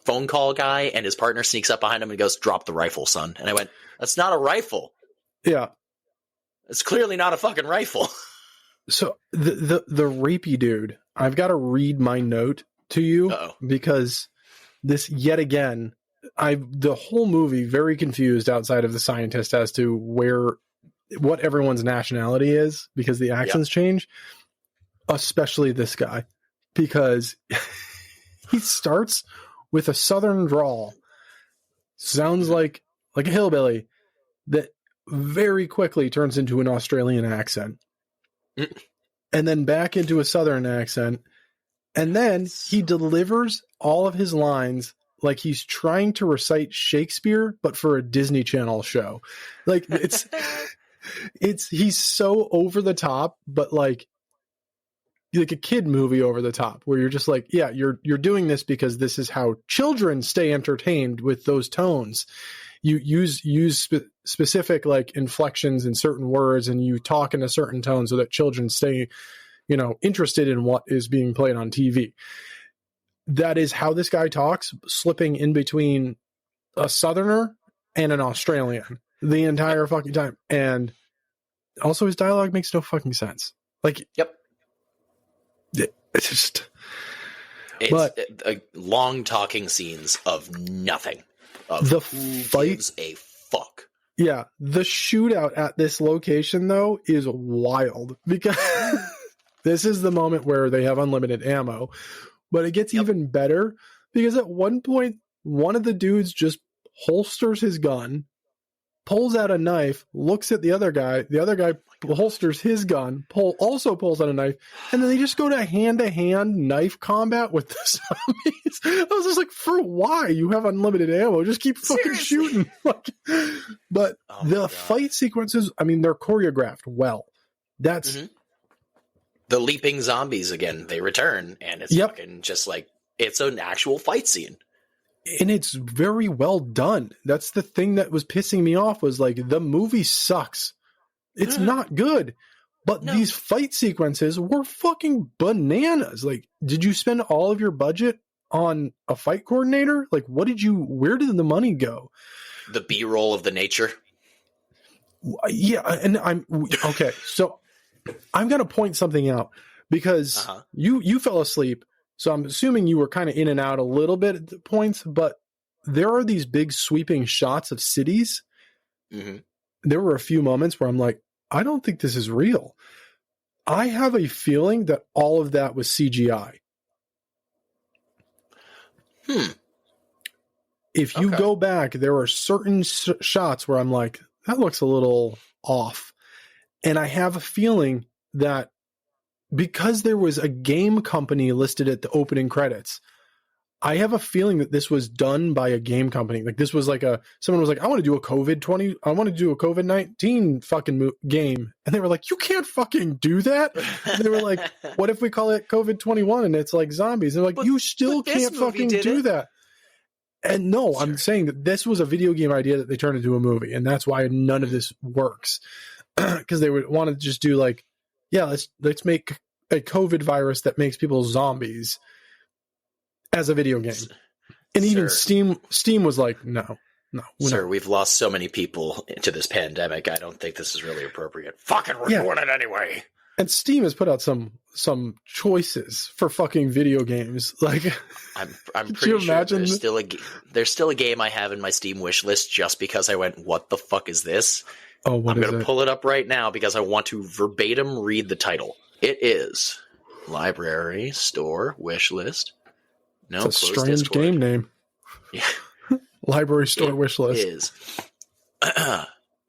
phone call guy, and his partner sneaks up behind him and goes, "Drop the rifle, son." And I went, "That's not a rifle. Yeah. It's clearly not a fucking rifle." So the rapey dude, I've got to read my note to you because this yet again, the whole movie very confused outside of the scientist as to what everyone's nationality is, because the accents change, especially this guy, because he starts with a southern drawl, sounds like a hillbilly, that very quickly turns into an Australian accent, and then back into a southern accent, and then he delivers all of his lines like he's trying to recite Shakespeare, but for a Disney Channel show. Like he's so over the top, but like a kid movie over the top, where you're just like, yeah, you're doing this because this is how children stay entertained with those tones. You use specific like inflections in certain words, and you talk in a certain tone so that children stay, interested in what is being played on TV. That is how this guy talks, slipping in between a Southerner and an Australian the entire fucking time. And also his dialogue makes no fucking sense. Like, it's just... It's long talking scenes of nothing. The fight gives a fuck. Yeah, the shootout at this location, though, is wild, because this is the moment where they have unlimited ammo. But it gets even better, because at one point, one of the dudes just holsters his gun, pulls out a knife, looks at the other guy holsters his gun, also pulls out a knife, and then they just go to hand-to-hand knife combat with the zombies. I was just like, for why? You have unlimited ammo. Just keep fucking shooting. But the fight sequences, I mean, they're choreographed well. That's... The leaping zombies, again, they return, and it's fucking just like, it's an actual fight scene. And it's very well done. That's the thing that was pissing me off, was like, the movie sucks. It's not good. But these fight sequences were fucking bananas. Like, did you spend all of your budget on a fight coordinator? Like, where did the money go? The B-roll of the nature. Yeah, and okay, so I'm going to point something out, because you fell asleep, so I'm assuming you were kind of in and out a little bit at the points, but there are these big sweeping shots of cities. There were a few moments where I'm like, I don't think this is real. I have a feeling that all of that was CGI. If you go back, there are certain shots where I'm like, that looks a little off. And I have a feeling that because there was a game company listed at the opening credits, I have a feeling that this was done by a game company. Like, this was like someone was like, I want to do a COVID-19 fucking game. And they were like, you can't fucking do that. And they were like, what if we call it COVID-21 and it's like zombies? And they're like, you still can't fucking do that. And no, I'm saying that this was a video game idea that they turned into a movie. And that's why none of this works. Because they would want to just do like, yeah, let's make a COVID virus that makes people zombies as a video game. And even Steam was like, no. Sir, we've lost so many people to this pandemic. I don't think this is really appropriate. Fucking we're doing it anyway. And Steam has put out some choices for fucking video games. Like, I'm pretty sure there's still a game I have in my Steam wish list just because I went, what the fuck is this? Oh, I'm going to pull it up right now because I want to verbatim read the title. It is Library Store Wish List. No, it's a strange Discord. Game name. Yeah. Library Store Wish List. Is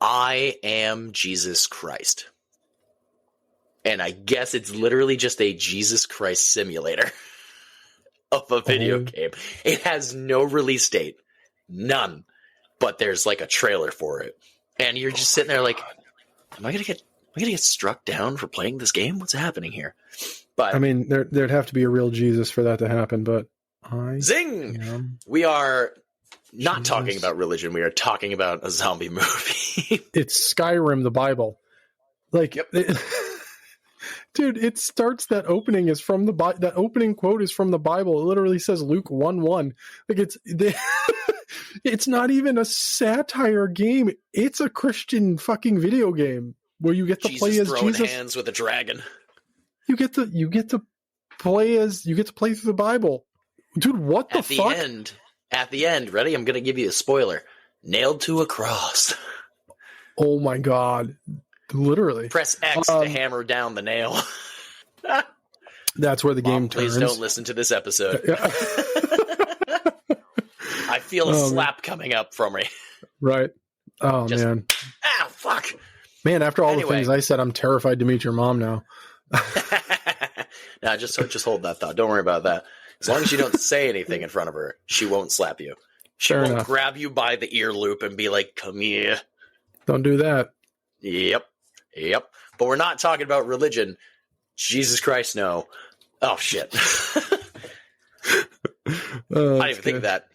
I Am Jesus Christ. And I guess it's literally just a Jesus Christ simulator of a video game. It has no release date. None. But there's like a trailer for it. And you're just sitting there like, am I gonna get struck down for playing this game? What's happening here? But I mean, there'd have to be a real Jesus for that to happen, but Zing! We are not talking about religion. We are talking about a zombie movie. It's Skyrim, the Bible. Like, dude, it starts, that opening is from that opening quote is from the Bible. It literally says Luke 1:1. Like, it's not even a satire game. It's a Christian fucking video game where you get to play as Jesus. Hands with a dragon. You get to play through the Bible. Dude, what the fuck? At the end, ready? I'm going to give you a spoiler. Nailed to a cross. Oh my god. Literally. Press X to hammer down the nail. That's where the game turns. Please don't listen to this episode. I feel a slap coming up from me. Right. Oh, man. Ah, fuck. Man, after all the things I said, I'm terrified to meet your mom now. Nah, just hold that thought. Don't worry about that. As long as you don't say anything in front of her, she won't slap you. She won't grab you by the ear loop and be like, come here. Don't do that. Yep. But we're not talking about religion. Jesus Christ, no. Oh, shit. I didn't even think of that.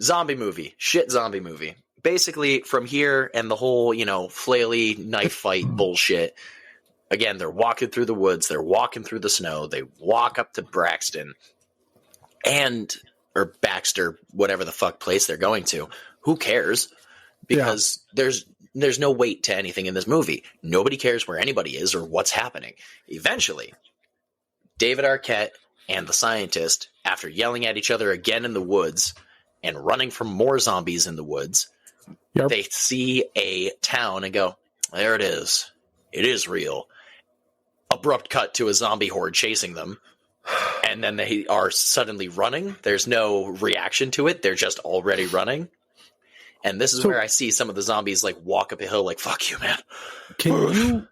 Zombie movie. Shit zombie movie. Basically, from here and the whole, flaily knife fight bullshit. Again, they're walking through the woods. They're walking through the snow. They walk up to Braxton. Or Baxter, whatever the fuck place they're going to. Who cares? Because there's no weight to anything in this movie. Nobody cares where anybody is or what's happening. Eventually, David Arquette and the scientist, after yelling at each other again in the woods and running from more zombies in the woods, they see a town and go, there it is. It is real. Abrupt cut to a zombie horde chasing them. And then they are suddenly running. There's no reaction to it. They're just already running. And this is where I see some of the zombies like walk up a hill like, fuck you, man. Can you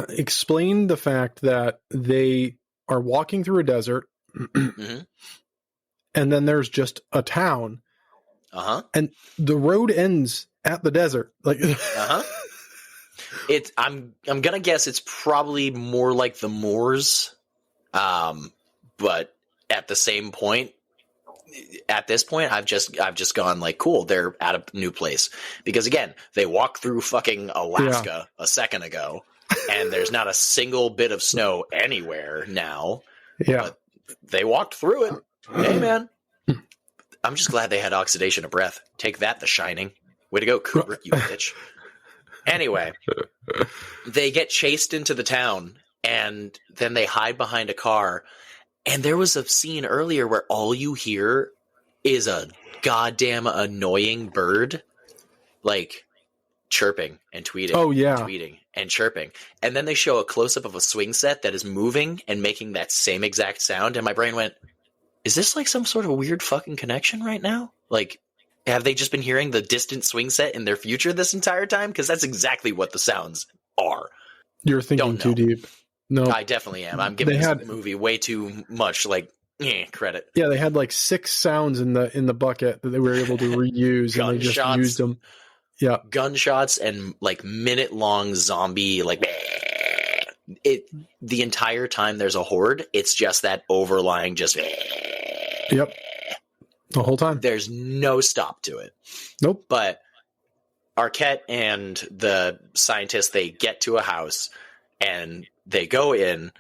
explain the fact that they are walking through a desert and then there's just a town and the road ends at the desert? Like, I'm going to guess it's probably more like the Moors. But at the same point, at this point, I've just gone like, cool, they're at a new place. Because again, they walked through fucking Alaska a second ago, and there's not a single bit of snow anywhere now. Yeah. But they walked through it. Hey, man. I'm just glad they had oxidation of breath. Take that, The Shining. Way to go, Kubrick, you bitch. Anyway, they get chased into the town, and then they hide behind a car. And there was a scene earlier where all you hear is a goddamn annoying bird, like, chirping and tweeting. Oh, yeah. Tweeting and chirping. And then they show a close-up of a swing set that is moving and making that same exact sound. And my brain went, is this like some sort of weird fucking connection right now? Like, have they just been hearing the distant swing set in their future this entire time? Because that's exactly what the sounds are. You're thinking too deep. No, I definitely am. I'm giving this movie way too much credit. Yeah, they had like 6 sounds in the bucket that they were able to reuse, and they just used them. Yeah, gunshots and like minute-long zombie the entire time there's a horde. It's just that overlying Yep. The whole time. There's no stop to it. Nope. But Arquette and the scientist, they get to a house. And they go in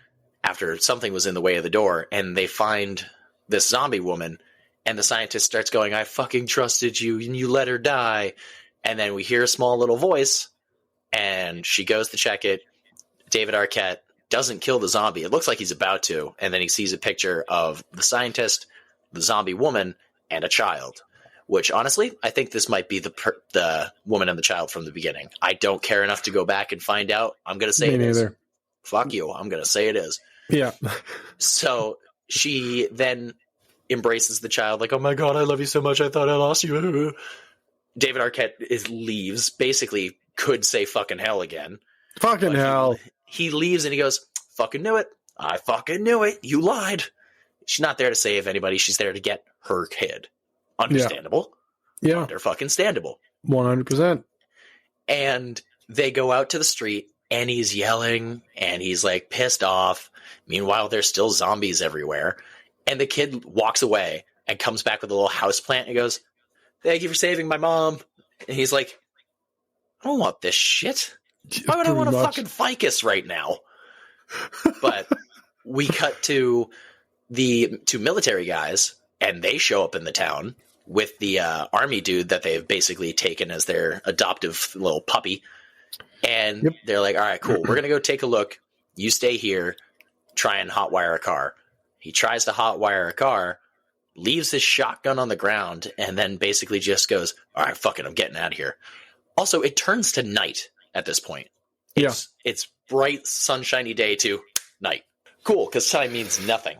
after something was in the way of the door, and they find this zombie woman, and the scientist starts going, I fucking trusted you, and you let her die. And then we hear a small little voice, and she goes to check it. David Arquette doesn't kill the zombie. It looks like he's about to, and then he sees a picture of the scientist, the zombie woman, and a child. Which, honestly, I think this might be the woman and the child from the beginning. I don't care enough to go back and find out. I'm going to say it is. Fuck you. I'm going to say it is. Yeah. So she then embraces the child like, oh my God, I love you so much. I thought I lost you. David Arquette leaves, basically could say fucking hell again. Fucking hell. He leaves and he goes, fucking knew it. I fucking knew it. You lied. She's not there to save anybody. She's there to get her kid. Understandable. Yeah. Under fucking standable. 100%. And they go out to the street and he's yelling and he's like pissed off. Meanwhile, there's still zombies everywhere. And the kid walks away and comes back with a little house plant and goes, thank you for saving my mom. And he's like, I don't want this shit. Why would I want a fucking ficus right now? But we cut to the two military guys and they show up in the town with the army dude that they've basically taken as their adoptive little puppy. And they're like, all right, cool. We're going to go take a look. You stay here. Try and hotwire a car. He tries to hotwire a car, leaves his shotgun on the ground, and then basically just goes, all right, fuck it, I'm getting out of here. Also, it turns to night at this point. It's bright, sunshiny day to night. Cool, because time means nothing.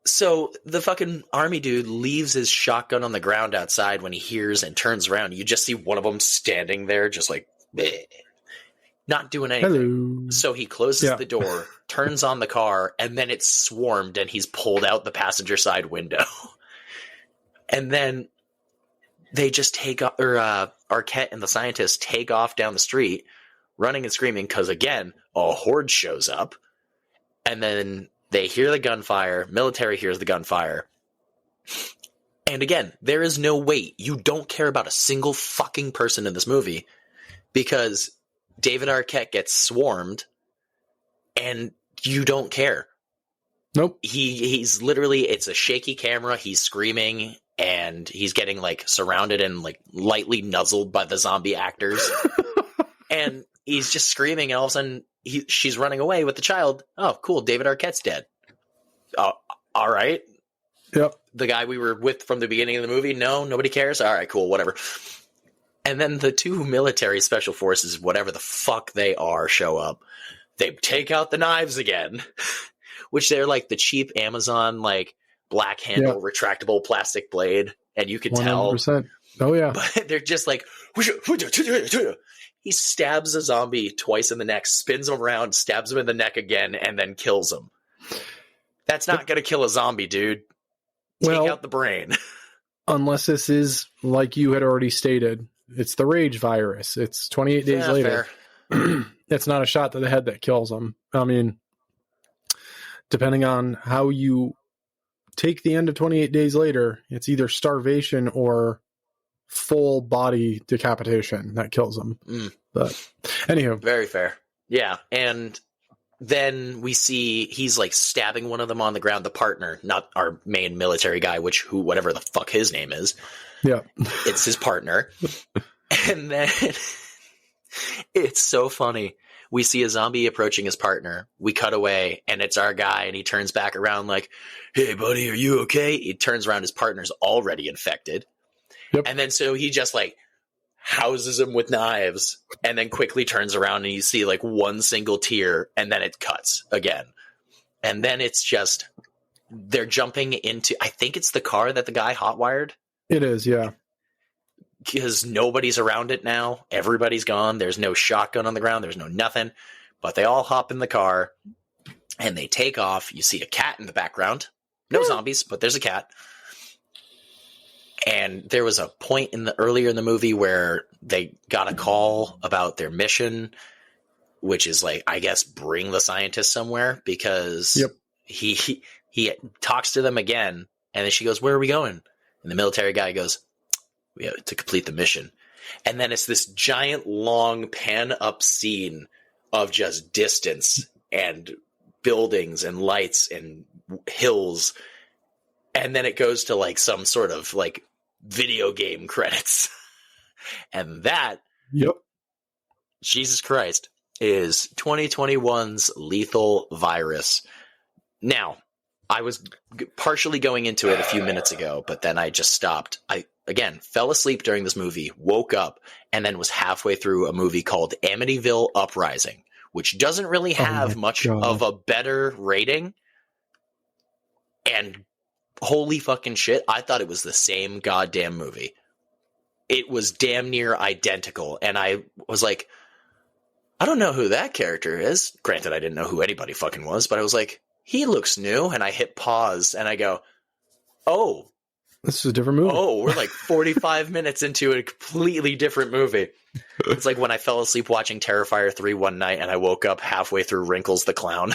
So the fucking army dude leaves his shotgun on the ground outside when he hears and turns around. You just see one of them standing there just like, bleh, not doing anything. Hello. So he closes the door, turns on the car, and then it's swarmed and he's pulled out the passenger side window. And then they just take off, or Arquette and the scientist take off down the street, running and screaming because, again, a horde shows up. And then they hear the gunfire. Military hears the gunfire. And again, there is no weight. You don't care about a single fucking person in this movie because David Arquette gets swarmed and you don't care. Nope. He's literally, it's a shaky camera. He's screaming and he's getting like surrounded and like lightly nuzzled by the zombie actors. And he's just screaming and all of a sudden she's running away with the child. Oh, cool. David Arquette's dead. All right. Yep. The guy we were with from the beginning of the movie. No, nobody cares. All right, cool. Whatever. And then the two military special forces, whatever the fuck they are, show up. They take out the knives again, which they're like the cheap Amazon, like black handle, retractable plastic blade. And you can 100%. Tell. Oh, yeah. But they're just like, he stabs a zombie twice in the neck, spins him around, stabs him in the neck again, and then kills him. That's not going to kill a zombie, dude. Take out the brain. Unless this is, like you had already stated, it's the rage virus. It's 28 days later. It's not a shot to the head that kills them. I mean, depending on how you take the end of 28 days later, it's either starvation or full body decapitation that kills them. But anywho. Very fair. Yeah. And then we see he's like stabbing one of them on the ground, the partner, not our main military guy, whatever the fuck his name is. Yeah. It's his partner. And then it's so funny. We see a zombie approaching his partner. We cut away and it's our guy and he turns back around like, hey buddy, are you okay? He turns around, his partner's already infected. Yep. And then so he just like houses him with knives and then quickly turns around and you see like one single tear and then it cuts again. And then it's just, they're jumping into, I think it's the car that the guy hotwired. It is, yeah. Because nobody's around it now. Everybody's gone. There's no shotgun on the ground. There's no nothing. But they all hop in the car and they take off. You see a cat in the background. No zombies, but there's a cat. And there was a point earlier in the movie where they got a call about their mission, which is like, I guess, bring the scientist somewhere because he talks to them again. And then she goes, where are we going? And the military guy goes, we have to complete the mission. And then it's this giant, long pan-up scene of just distance and buildings and lights and hills. And then it goes to like some sort of like video game credits. And that, Yep. Jesus Christ, is 2021's Lethal Virus. Now, I was partially going into it a few minutes ago, but then I just stopped. I, again, fell asleep during this movie, woke up, and then was halfway through a movie called Amityville Uprising, which doesn't really have much of a better rating. And holy fucking shit, I thought it was the same goddamn movie. It was damn near identical. And I was like, I don't know who that character is. Granted, I didn't know who anybody fucking was, but I was like, he looks new. And I hit pause and I go, oh, this is a different movie. Oh, we're like 45 minutes into a completely different movie. It's like when I fell asleep watching Terrifier 3 one night and I woke up halfway through Wrinkles the Clown.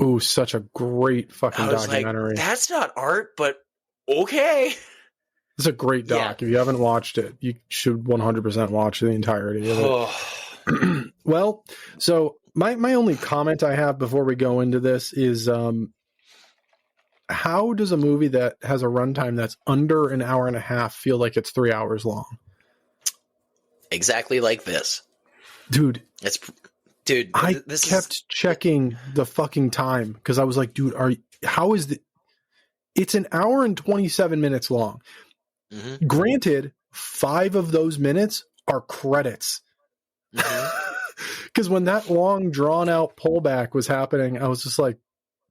Ooh, such a great fucking I was documentary. like, that's not art, but okay. It's a great doc. Yeah. If you haven't watched it, you should 100% watch the entirety of it. Well, so my only comment I have before we go into this is how does a movie that has a runtime that's under an hour and a half feel like it's 3 hours long? Exactly like this. Dude, I this kept checking the fucking time because I was like, dude, how is it's an hour and 27 minutes long. Mm-hmm. Granted, 5 of those minutes are credits. Because when that long, drawn-out pullback was happening, I was just like,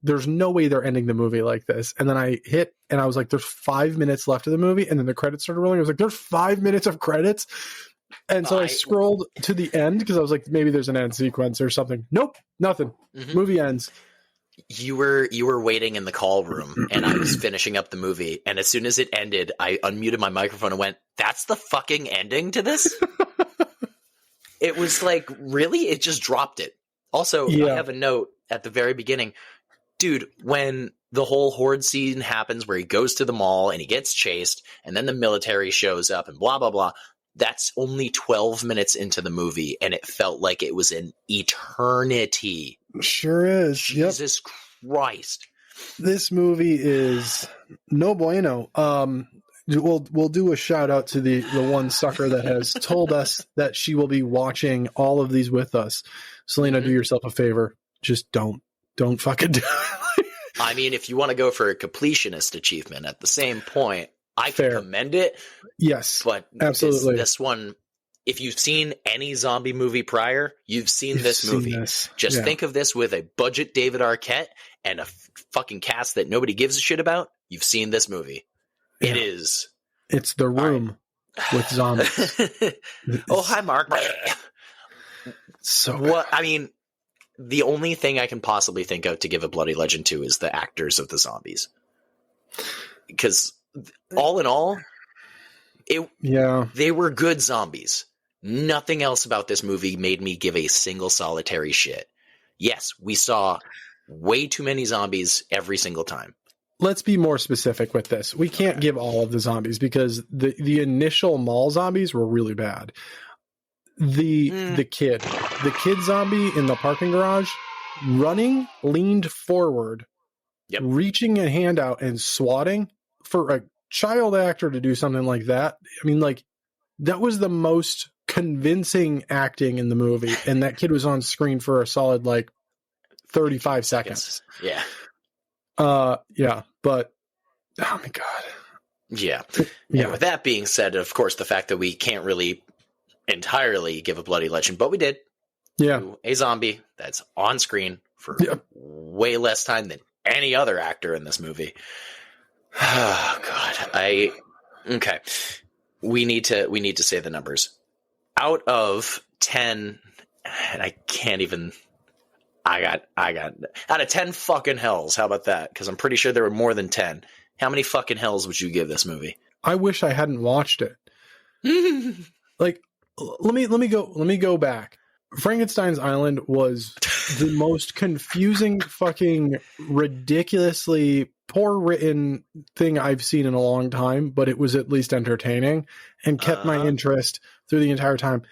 there's no way they're ending the movie like this. And then I hit, and I was like, there's 5 minutes left of the movie, and then the credits started rolling. I was like, there's 5 minutes of credits? And so I scrolled to the end, because I was like, maybe there's an end sequence or something. Nope, nothing. Mm-hmm. Movie ends. You were waiting in the call room, and I was finishing up the movie, and as soon as it ended, I unmuted my microphone and went, that's the fucking ending to this? It was like, really? It just dropped it. Also, I have a note at the very beginning. Dude, when the whole horde scene happens where he goes to the mall and he gets chased, and then the military shows up and blah, blah, blah, that's only 12 minutes into the movie, and it felt like it was an eternity. Sure is. Jesus Christ. This movie is no bueno. We'll do a shout out to the one sucker that has told us that she will be watching all of these with us. Selena, do yourself a favor. Just don't fucking do it. I mean, if you want to go for a completionist achievement at the same point, I can commend it. Yes, but absolutely. This one, if you've seen any zombie movie prior, you've seen this movie. Just think of this with a budget David Arquette and a fucking cast that nobody gives a shit about. You've seen this movie. Yeah. It's The Room with zombies. Oh, hi, Mark. So what? I mean, the only thing I can possibly think of to give a bloody legend to is the actors of the zombies. Because all in all, they were good zombies. Nothing else about this movie made me give a single solitary shit. Yes, we saw way too many zombies every single time. Let's be more specific with this. We can't give all of the zombies because the initial mall zombies were really bad. The kid zombie in the parking garage running, leaned forward, reaching a hand out and swatting. For a child actor to do something like that, I mean, like, that was the most convincing acting in the movie, and that kid was on screen for a solid, like, 35 seconds. Yeah. But, oh my God. Yeah. And with that being said, of course, the fact that we can't really entirely give a bloody legend, but we did. To a zombie that's on screen for way less time than any other actor in this movie. Oh God. Okay. We need to say the numbers. Out of 10, and I can't even, I got out of 10 fucking hells. How about that? Because I'm pretty sure there were more than 10. How many fucking hells would you give this movie? I wish I hadn't watched it. Like, let me go back. Frankenstein's Island was the most confusing, fucking ridiculously poor written thing I've seen in a long time, but it was at least entertaining and kept my interest through the entire time.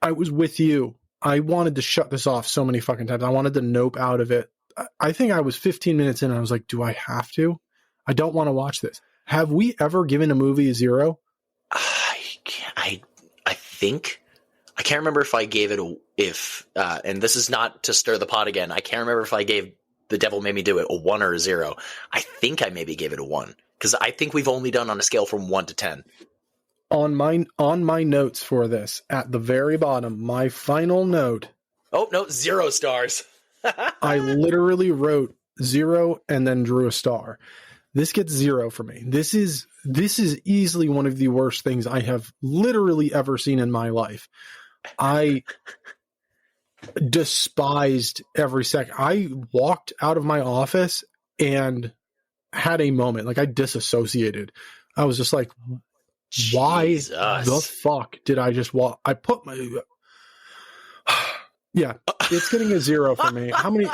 I was with you. I wanted to shut this off so many fucking times. I wanted to nope out of it. I think I was 15 minutes in and I was like, do I have to? I don't want to watch this. Have we ever given a movie a 0? I think I can't remember if I gave it and this is not to stir the pot again. I can't remember if I gave The Devil Made Me Do It a 1 or a 0. I think I maybe gave it a 1 because I think we've only done on a scale from 1 to 10. On my notes for this, at the very bottom, my final note. Oh no, 0 stars. I literally wrote 0 and then drew a star. This gets 0 for me. This is easily one of the worst things I have literally ever seen in my life. I despised every second. I walked out of my office and had a moment. Like, I disassociated. I was just like, why the fuck did I just walk? I put my... Yeah, it's getting a 0 for me. How many...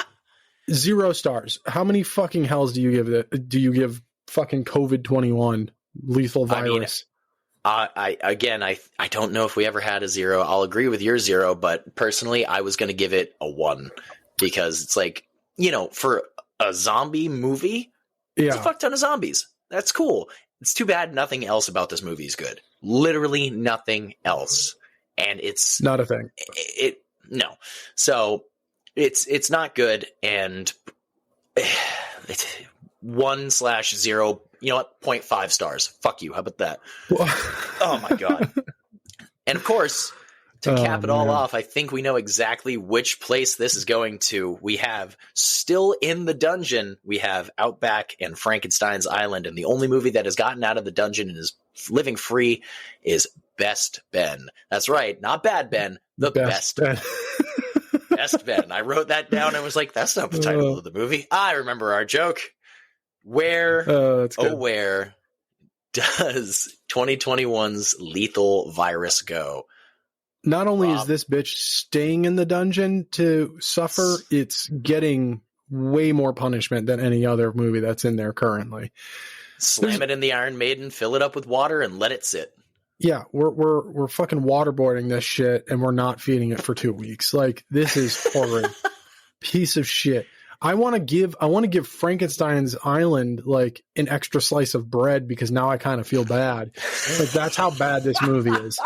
0 stars. How many fucking hells do you give it? Do you give fucking COVID-21 lethal virus? I don't know if we ever had a 0. I'll agree with your 0, but personally, I was going to give it a 1 because it's like, for a zombie movie, it's a fuck ton of zombies. That's cool. It's too bad nothing else about this movie is good. Literally nothing else, and it's not a thing. No, so. It's not good, and it's 1/0. You know what? 0.5 stars. Fuck you. How about that? Oh my god! And of course, to cap it all off, I think we know exactly which place this is going to. We have still in the dungeon. We have Outback and Frankenstein's Island, and the only movie that has gotten out of the dungeon and is living free is Best Ben. That's right, not Bad Ben. The Best Ben. Best Ben. I wrote that down and was like, that's not the title of the movie. I remember our joke. Where does 2021's lethal virus go? Not only is this bitch staying in the dungeon to suffer, it's getting way more punishment than any other movie that's in there currently. Slam it in the Iron Maiden, fill it up with water, and let it sit. Yeah, we're fucking waterboarding this shit, and we're not feeding it for 2 weeks. Like, this is horrid. Piece of shit. I want to give Frankenstein's Island like an extra slice of bread because now I kind of feel bad. Like, that's how bad this movie is.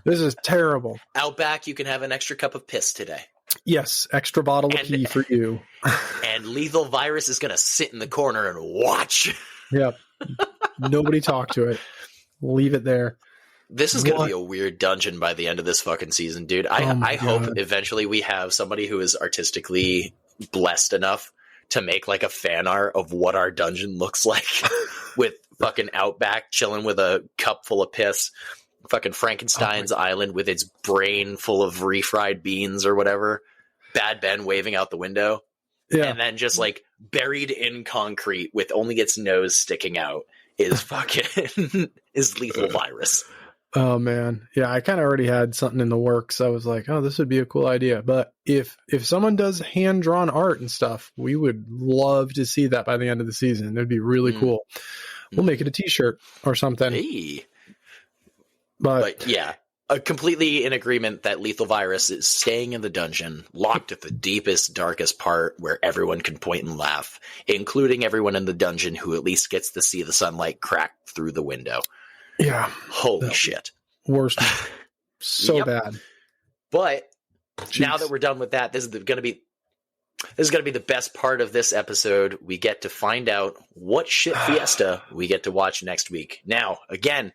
This is terrible. Outback, you can have an extra cup of piss today. Yes, extra bottle of pee for you. And lethal virus is going to sit in the corner and watch. Yep. Nobody talk to it. Leave it there. This is going to be a weird dungeon by the end of this fucking season, dude. I hope eventually we have somebody who is artistically blessed enough to make like a fan art of what our dungeon looks like with fucking Outback chilling with a cup full of piss, fucking Frankenstein's Island with its brain full of refried beans or whatever, Bad Ben waving out the window, and then just like buried in concrete with only its nose sticking out is fucking is lethal virus. Oh man. Yeah, I kind of already had something in the works. I was like, oh, this would be a cool idea. But if someone does hand-drawn art and stuff, we would love to see that by the end of the season. That'd be really cool. We'll make it a t-shirt or something. Hey. But yeah, completely in agreement that lethal virus is staying in the dungeon, locked at the deepest, darkest part where everyone can point and laugh, including everyone in the dungeon who at least gets to see the sunlight crack through the window. Yeah. Holy shit. Worst. So bad. But now that we're done with that, this is going to be the best part of this episode. We get to find out what shit fiesta we get to watch next week. Now, again,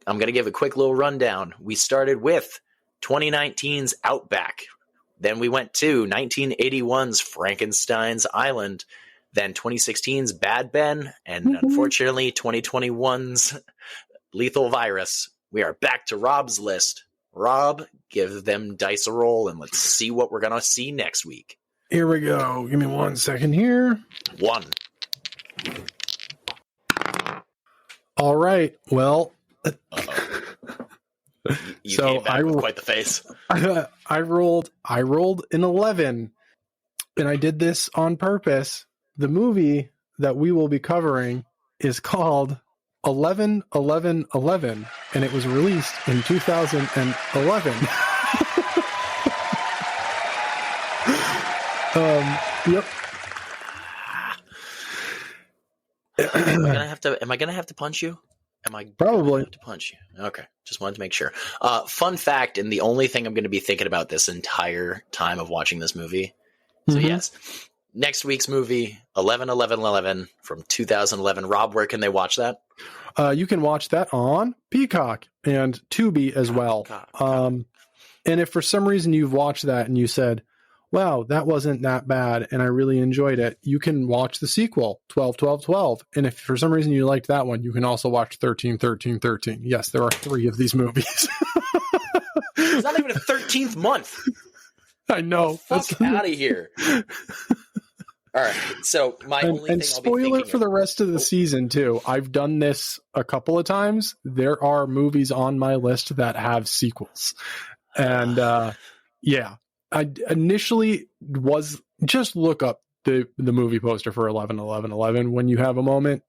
I'm going to give a quick little rundown. We started with 2019's Outback. Then we went to 1981's Frankenstein's Island. Then 2016's Bad Ben. And unfortunately, 2021's Lethal Virus. We are back to Rob's list. Rob, give them dice a roll and let's see what we're going to see next week. Here we go. Give me 1 second here. 1. All right. Well, you came back with quite the face. I rolled an 11, and I did this on purpose. The movie that we will be covering is called 11/11/11, and it was released in 2011. Yep. Am I gonna have to punch you? Am I Probably. gonna have to punch you? Okay, just wanted to make sure. Fun fact, and the only thing I'm going to be thinking about this entire time of watching this movie. So yes, next week's movie, 11/11/11 from 2011. Rob, where can they watch that? You can watch that on Peacock and Tubi as well. And if for some reason you've watched that and you said, wow, that wasn't that bad and I really enjoyed it, you can watch the sequel, 12/12/12. And if for some reason you liked that one, you can also watch 13/13/13. Yes, there are 3 of these movies. It's not even a 13th month. I know. Fuck out of here. All right. So my only thing and spoiler for the rest of the season too. I've done this a couple of times. There are movies on my list that have sequels. And yeah. I initially was just look up the movie poster for 11/11/11 when you have a moment,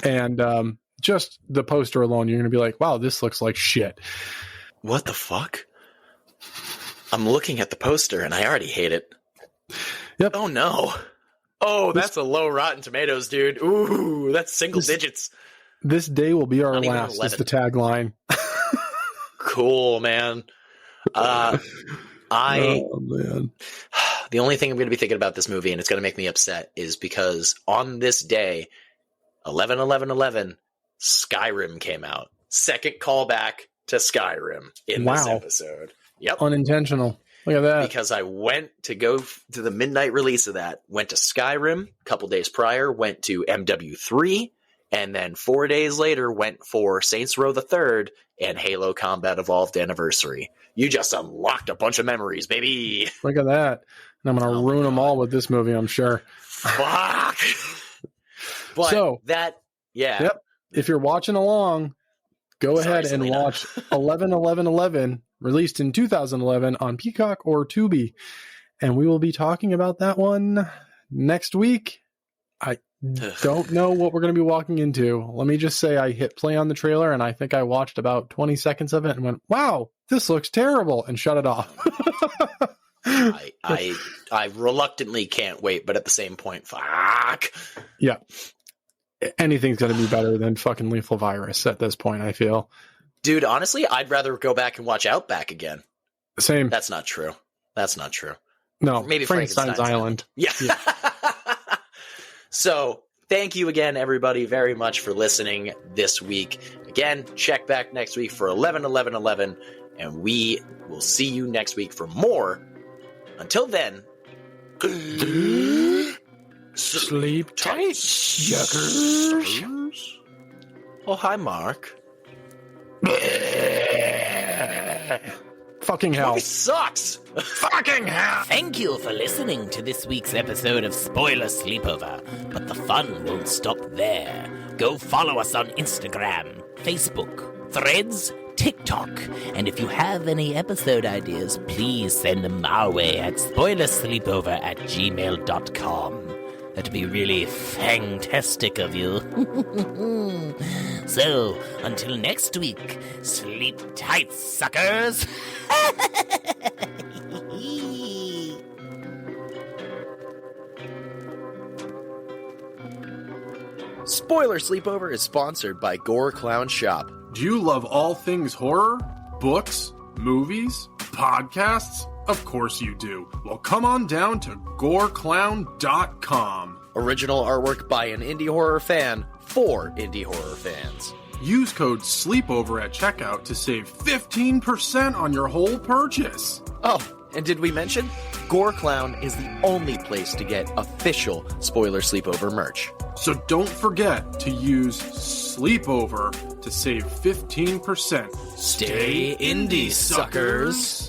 and just the poster alone, you're going to be like, wow, this looks like shit. What the fuck? I'm looking at the poster and I already hate it. Yep. Oh no. Oh, that's a low Rotten Tomatoes, dude. Ooh, that's single digits. This day will be our Not even last 11. is the tagline. Cool, man. Oh, man. The only thing I'm going to be thinking about this movie, and it's going to make me upset, is because on this day, 11/11/11, Skyrim came out. Second callback to Skyrim in this episode. Yep. Unintentional. Look at that. Because I went to go to the midnight release of that, went to Skyrim a couple days prior, went to MW3, and then 4 days later went for Saints Row the Third and Halo Combat Evolved Anniversary. You just unlocked a bunch of memories, baby. Look at that. And I'm going to ruin them all with this movie, I'm sure. Fuck. But so, that, yeah. Yep. If you're watching along, go ahead and watch 11/11/11, released in 2011 on Peacock or Tubi. And we will be talking about that one next week. I don't know what we're going to be walking into. Let me just say I hit play on the trailer and I think I watched about 20 seconds of it and went, wow, this looks terrible, and shut it off. I reluctantly can't wait, but at the same point, fuck. Yeah. Anything's going to be better than fucking Lethal Virus at this point, I feel. Dude, honestly, I'd rather go back and watch Outback again. Same. That's not true. No, maybe Frankenstein's Island. Yeah. So, thank you again, everybody, very much for listening this week. Again, check back next week for 11/11/11, and we will see you next week for more. Until then, sleep tight, suckers. Oh, hi, Mark. Fucking hell. This sucks. Fucking hell. Thank you for listening to this week's episode of Spoiler Sleepover, but the fun won't stop there. Go follow us on Instagram, Facebook, Threads, TikTok, and if you have any episode ideas, please send them our way at spoilersleepover@gmail.com. That'd be really fantastic of you. So, until next week, sleep tight, suckers! Spoiler Sleepover is sponsored by Gore Clown Shop. Do you love all things horror? Books? Movies? Podcasts? Of course you do. Well, come on down to goreclown.com. Original artwork by an indie horror fan for indie horror fans. Use code SLEEPOVER at checkout to save 15% on your whole purchase. Oh, and did we mention? Gore Clown is the only place to get official Spoiler Sleepover merch. So don't forget to use Sleepover to save 15%. Stay indie, suckers.